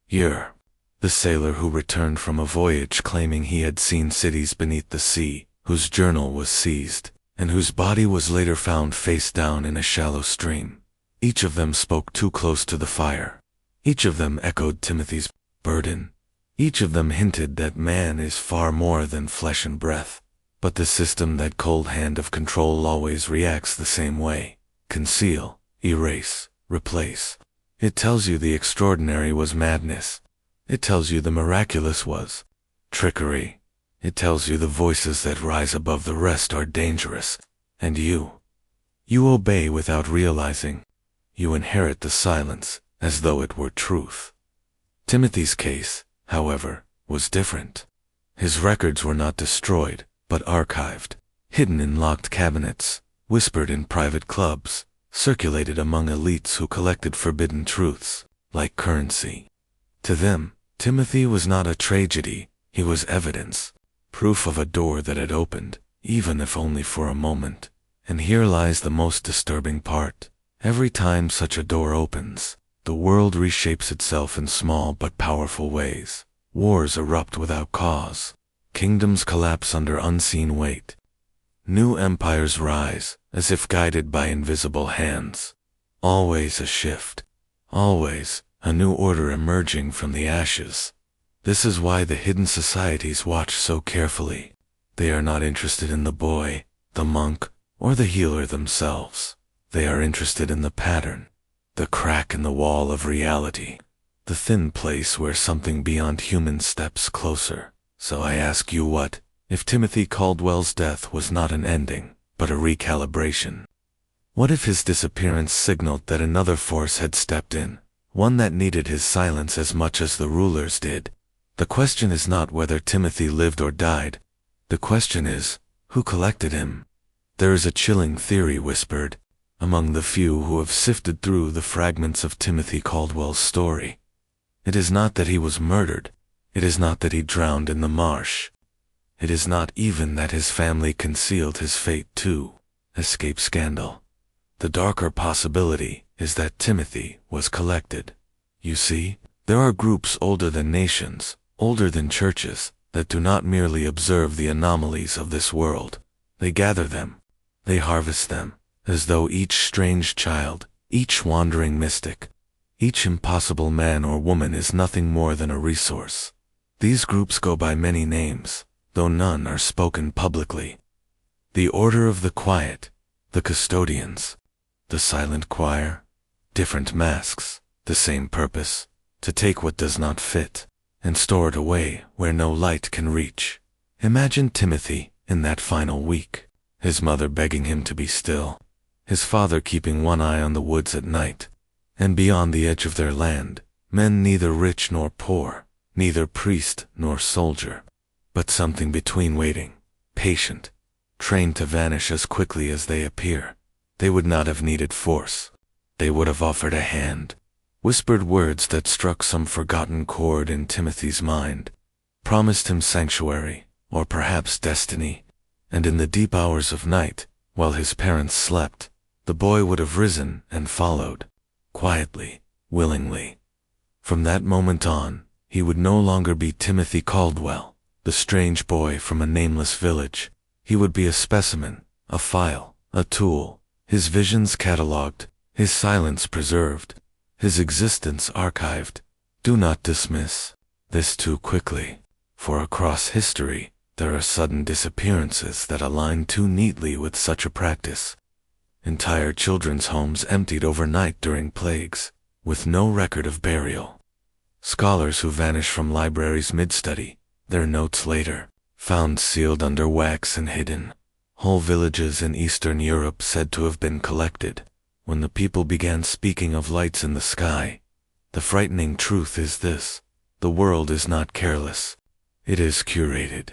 year. The sailor who returned from a voyage claiming he had seen cities beneath the sea, whose journal was seized, and whose body was later found face down in a shallow stream. Each of them spoke too close to the fire. Each of them echoed Timothy's burden. Each of them hinted that man is far more than flesh and breath. But the system, that cold hand of control, always reacts the same way. Conceal, erase, replace. It tells you the extraordinary was madness. It tells you the miraculous was trickery. It tells you the voices that rise above the rest are dangerous. And you obey without realizing. You inherit the silence as though it were truth. Timothy's case, however, was different. His records were not destroyed, but archived, hidden in locked cabinets, whispered in private clubs, circulated among elites who collected forbidden truths, like currency. To them, Timothy was not a tragedy, he was evidence, proof of a door that had opened, even if only for a moment. And here lies the most disturbing part. Every time such a door opens, the world reshapes itself in small but powerful ways. Wars erupt without cause. Kingdoms collapse under unseen weight. New empires rise, as if guided by invisible hands. Always a shift. Always a new order emerging from the ashes. This is why the hidden societies watch so carefully. They are not interested in the boy, the monk, or the healer themselves. They are interested in the pattern, the crack in the wall of reality, the thin place where something beyond human steps closer. So I ask you, what if Timothy Caldwell's death was not an ending, but a recalibration? What if his disappearance signaled that another force had stepped in? one that needed his silence as much as the rulers did. The question is not whether Timothy lived or died. The question is, who collected him? There is a chilling theory whispered among the few who have sifted through the fragments of Timothy Caldwell's story. It is not that he was murdered. It is not that he drowned in the marsh. It is not even that his family concealed his fate to escape scandal. The darker possibility is that Timothy was collected. You see, there are groups older than nations, older than churches, that do not merely observe the anomalies of this world. They gather them. They harvest them, as though each strange child, each wandering mystic, each impossible man or woman is nothing more than a resource. These groups go by many names, though none are spoken publicly. The Order of the Quiet, the Custodians, the Silent Choir, different masks, the same purpose, to take what does not fit, and store it away where no light can reach. Imagine Timothy in that final week, his mother begging him to be still, his father keeping one eye on the woods at night, and beyond the edge of their land, men neither rich nor poor, neither priest nor soldier, but something between, waiting, patient, trained to vanish as quickly as they appear. They would not have needed force. They would have offered a hand, whispered words that struck some forgotten chord in Timothy's mind, promised him sanctuary, or perhaps destiny, and in the deep hours of night, while his parents slept, the boy would have risen and followed, quietly, willingly. From that moment on, he would no longer be Timothy Caldwell, the strange boy from a nameless village. He would be a specimen, a file, a tool, his visions catalogued, his silence preserved, his existence archived. Do not dismiss this too quickly, for across history there are sudden disappearances that align too neatly with such a practice. Entire children's homes emptied overnight during plagues, with no record of burial. Scholars who vanish from libraries mid-study, their notes later, found sealed under wax and hidden. Whole villages in Eastern Europe said to have been collected. When the people began speaking of lights in the sky, the frightening truth is this: the world is not careless. It is curated.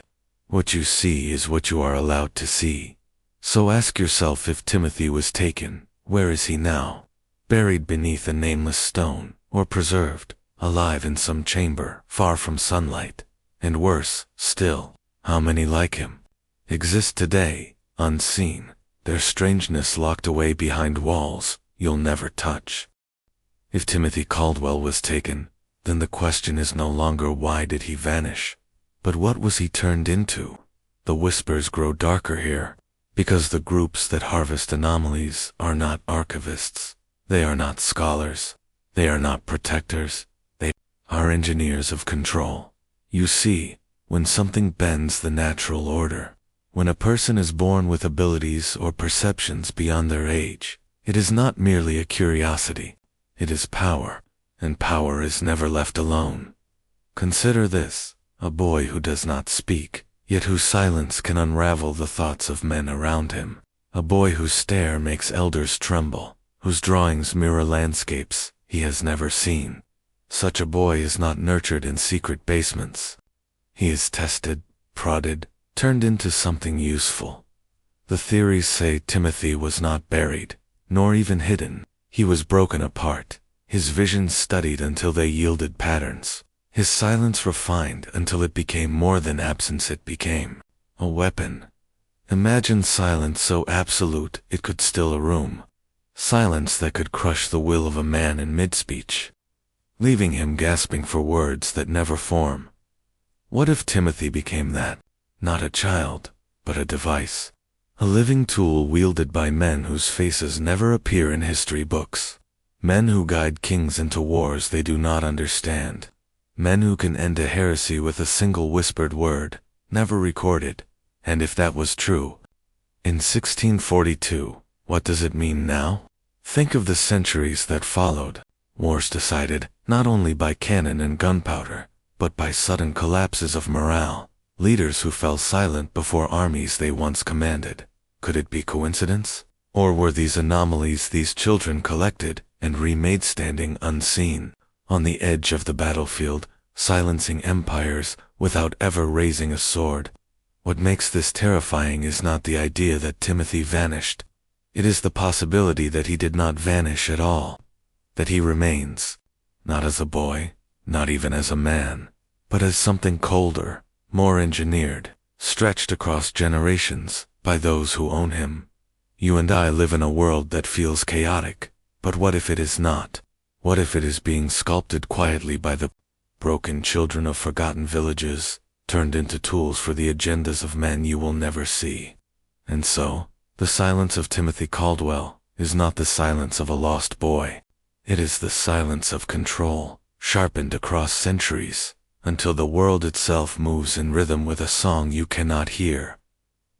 What you see is what you are allowed to see. So ask yourself, if Timothy was taken, where is he now? Buried beneath a nameless stone, or preserved, alive in some chamber, far from sunlight? And worse still, how many like him exist today, unseen, their strangeness locked away behind walls you'll never touch? If Timothy Caldwell was taken, then the question is no longer why did he vanish, but what was he turned into? The whispers grow darker here, because the groups that harvest anomalies are not archivists, they are not scholars, they are not protectors, they are engineers of control. You see, when something bends the natural order, when a person is born with abilities or perceptions beyond their age, it is not merely a curiosity, it is power, and power is never left alone. Consider this: a boy who does not speak, yet whose silence can unravel the thoughts of men around him. A boy whose stare makes elders tremble, whose drawings mirror landscapes he has never seen. Such a boy is not nurtured in secret basements. He is tested, prodded, turned into something useful. The theories say Timothy was not buried, nor even hidden. He was broken apart, his visions studied until they yielded patterns, his silence refined until it became more than absence. It became a weapon. Imagine silence so absolute it could still a room. Silence that could crush the will of a man in mid-speech, leaving him gasping for words that never form. What if Timothy became that? Not a child, but a device. A living tool wielded by men whose faces never appear in history books. Men who guide kings into wars they do not understand. Men who can end a heresy with a single whispered word, never recorded. And if that was true in 1642, what does it mean now? Think of the centuries that followed. Wars decided, not only by cannon and gunpowder, but by sudden collapses of morale. Leaders who fell silent before armies they once commanded. Could it be coincidence? Or were these anomalies these children collected and remade standing unseen, on the edge of the battlefield, silencing empires without ever raising a sword. What makes this terrifying is not the idea that Timothy vanished. It is the possibility that he did not vanish at all, that he remains, not as a boy, not even as a man, but as something colder, more engineered, stretched across generations by those who own him. You and I live in a world that feels chaotic, but what if it is not? What if it is being sculpted quietly by the broken children of forgotten villages, turned into tools for the agendas of men you will never see? And so, the silence of Timothy Caldwell is not the silence of a lost boy. It is the silence of control, sharpened across centuries, until the world itself moves in rhythm with a song you cannot hear.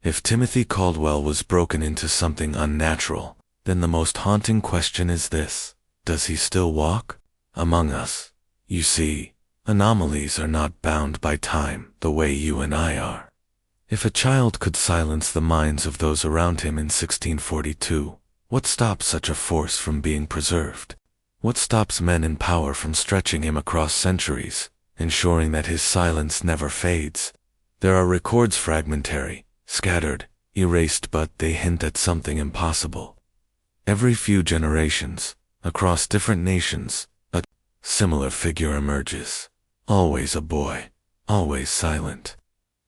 If Timothy Caldwell was broken into something unnatural, then the most haunting question is this: does he still walk among us? You see, anomalies are not bound by time the way you and I are. If a child could silence the minds of those around him in 1642, what stops such a force from being preserved? What stops men in power from stretching him across centuries, ensuring that his silence never fades? There are records fragmentary, scattered, erased, but they hint at something impossible. Every few generations, across different nations, a similar figure emerges. Always a boy, always silent,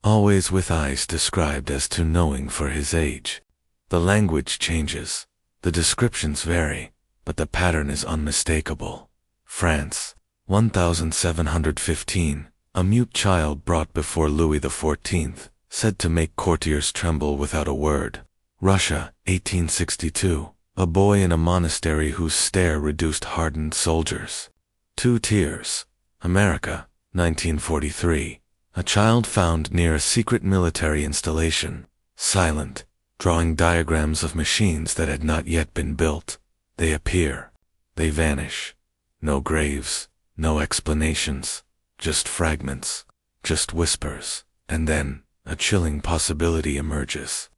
always with eyes described as too knowing for his age. The language changes, the descriptions vary, but the pattern is unmistakable. France, 1715, a mute child brought before Louis XIV, said to make courtiers tremble without a word. Russia, 1862, a boy in a monastery whose stare reduced hardened soldiers. 2 Tears, America, 1943, a child found near a secret military installation, silent, drawing diagrams of machines that had not yet been built. They appear, they vanish. No graves, no explanations, just fragments, just whispers, and then a chilling possibility emerges.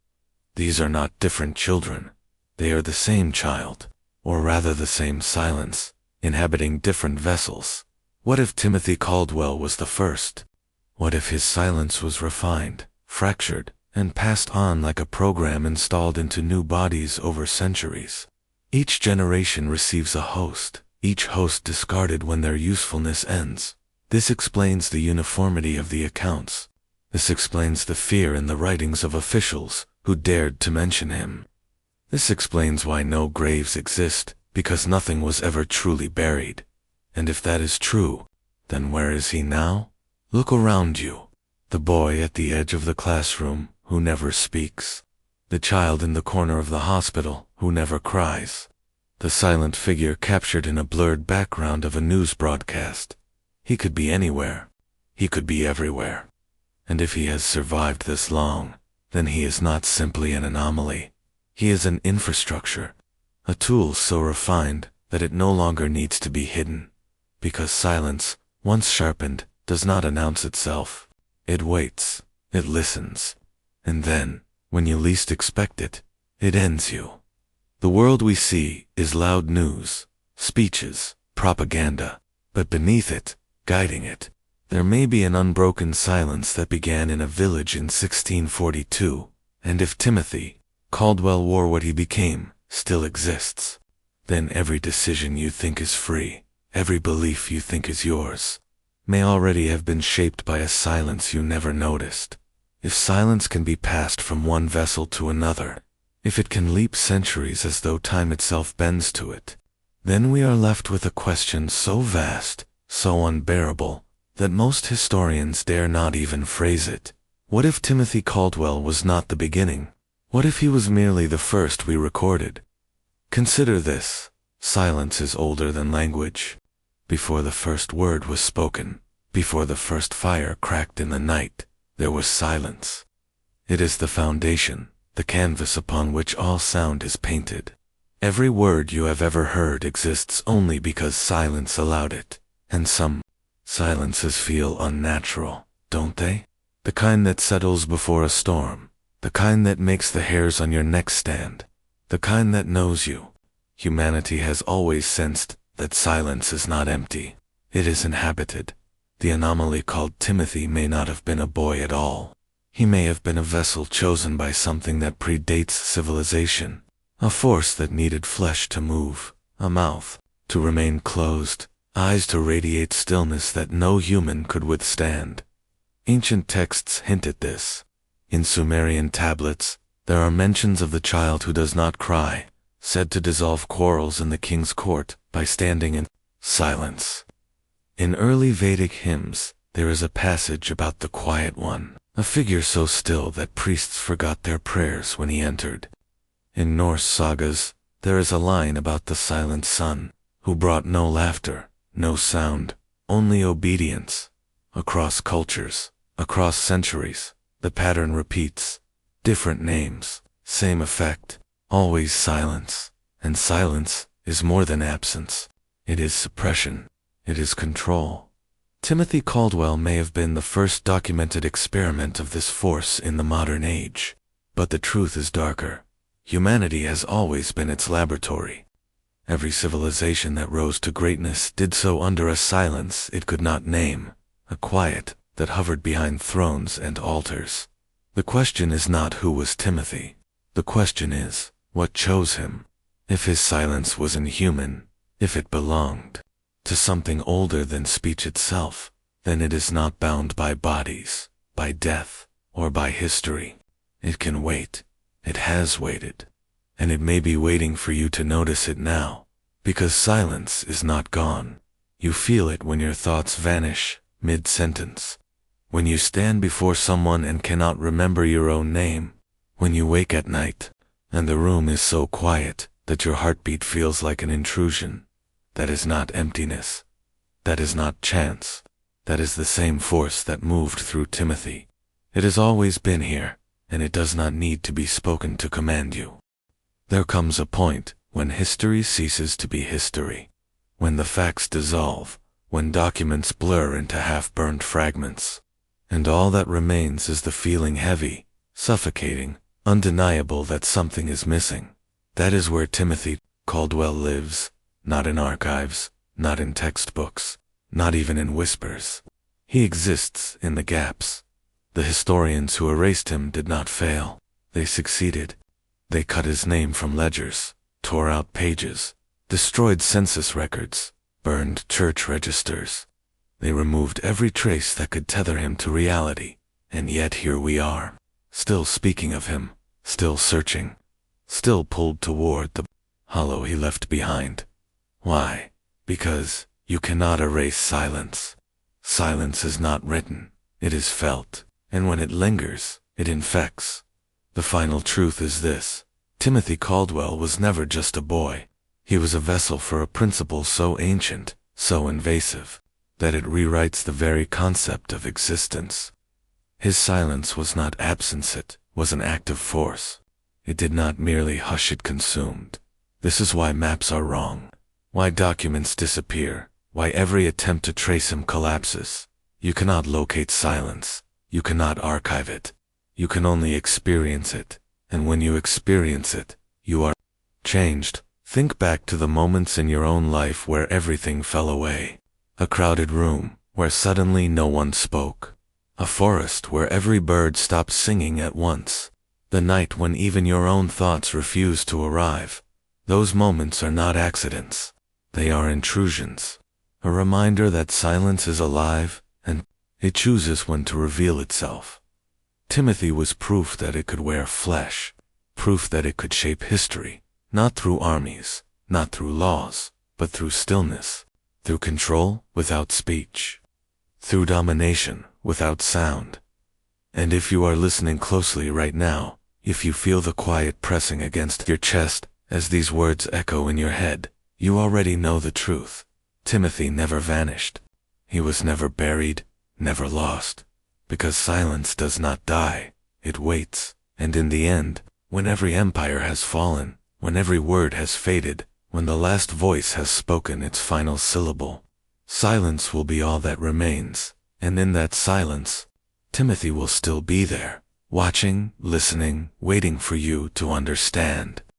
These are not different children. They are the same child, or rather the same silence, inhabiting different vessels. What if Timothy Caldwell was the first? What if his silence was refined, fractured, and passed on like a program installed into new bodies over centuries? Each generation receives a host, each host discarded when their usefulness ends. This explains the uniformity of the accounts. This explains the fear in the writings of officials who dared to mention him. This explains why no graves exist, because nothing was ever truly buried. And if that is true, then where is he now? Look around you. The boy at the edge of the classroom who never speaks. The child in the corner of the hospital who never cries. The silent figure captured in a blurred background of a news broadcast. He could be anywhere. He could be everywhere. And if he has survived this long, then he is not simply an anomaly. He is an infrastructure, a tool so refined that it no longer needs to be hidden. Because silence, once sharpened, does not announce itself. It waits, it listens, and then, when you least expect it, it ends you. The world we see is loud news, speeches, propaganda, but beneath it, guiding it, there may be an unbroken silence that began in a village in 1642, and if Timothy Caldwell wore what he became still exists, then every decision you think is free, every belief you think is yours, may already have been shaped by a silence you never noticed. If silence can be passed from one vessel to another, if it can leap centuries as though time itself bends to it, then we are left with a question so vast, so unbearable, that most historians dare not even phrase it. What if Timothy Caldwell was not the beginning? What if he was merely the first we recorded? Consider this: silence is older than language. Before the first word was spoken, before the first fire cracked in the night, there was silence. It is the foundation, the canvas upon which all sound is painted. Every word you have ever heard exists only because silence allowed it, and some silences feel unnatural, don't they? The kind that settles before a storm, the kind that makes the hairs on your neck stand, the kind that knows you, Humanity has always sensed that silence is not empty. It is inhabited. The anomaly called Timothy may not have been a boy at all. He may have been a vessel chosen by something that predates civilization, a force that needed flesh to move, a mouth to remain closed, eyes to radiate stillness that no human could withstand. Ancient texts hint at this. In Sumerian tablets, there are mentions of the child who does not cry, said to dissolve quarrels in the king's court by standing in silence. In early Vedic hymns, there is a passage about the Quiet One, a figure so still that priests forgot their prayers when he entered. In Norse sagas, there is a line about the silent sun, who brought no laughter, no sound, only obedience. Across cultures, across centuries, the pattern repeats. Different names, same effect, always silence. And silence is more than absence. It is suppression. It is control. Timothy Caldwell may have been the first documented experiment of this force in the modern age. But the truth is darker. Humanity has always been its laboratory. Every civilization that rose to greatness did so under a silence it could not name, a quiet that hovered behind thrones and altars. The question is not who was Timothy. The question is, what chose him? If his silence was inhuman, if it belonged to something older than speech itself, then it is not bound by bodies, by death, or by history. It can wait. It has waited. And it may be waiting for you to notice it now, because silence is not gone. You feel it when your thoughts vanish mid-sentence, when you stand before someone and cannot remember your own name, when you wake at night, and the room is so quiet that your heartbeat feels like an intrusion. That is not emptiness. That is not chance. That is the same force that moved through Timothy. It has always been here, and it does not need to be spoken to command you. There comes a point when history ceases to be history, when the facts dissolve, when documents blur into half-burned fragments, and all that remains is the feeling heavy, suffocating, undeniable that something is missing. That is where Timothy Caldwell lives, not in archives, not in textbooks, not even in whispers. He exists in the gaps. The historians who erased him did not fail. They succeeded. They cut his name from ledgers, tore out pages, destroyed census records, burned church registers. They removed every trace that could tether him to reality, and yet here we are, still speaking of him, still searching, still pulled toward the hollow he left behind. Why? Because you cannot erase silence. Silence is not written, it is felt, and when it lingers, it infects. The final truth is this: Timothy Caldwell was never just a boy. He was a vessel for a principle so ancient, so invasive, that it rewrites the very concept of existence. His silence was not absence, it was an active force. It did not merely hush, it consumed. This is why maps are wrong, why documents disappear, why every attempt to trace him collapses. You cannot locate silence. You cannot archive it. You can only experience it, and when you experience it, you are changed. Think back to the moments in your own life where everything fell away. A crowded room, where suddenly no one spoke. A forest where every bird stopped singing at once. The night when even your own thoughts refused to arrive. Those moments are not accidents. They are intrusions. A reminder that silence is alive, and it chooses when to reveal itself. Timothy was proof that it could wear flesh, proof that it could shape history, not through armies, not through laws, but through stillness, through control without speech, through domination without sound. And if you are listening closely right now, if you feel the quiet pressing against your chest as these words echo in your head, you already know the truth. Timothy never vanished. He was never buried, never lost. Because silence does not die, it waits, and in the end, when every empire has fallen, when every word has faded, when the last voice has spoken its final syllable, silence will be all that remains, and in that silence, Timothy will still be there, watching, listening, waiting for you to understand.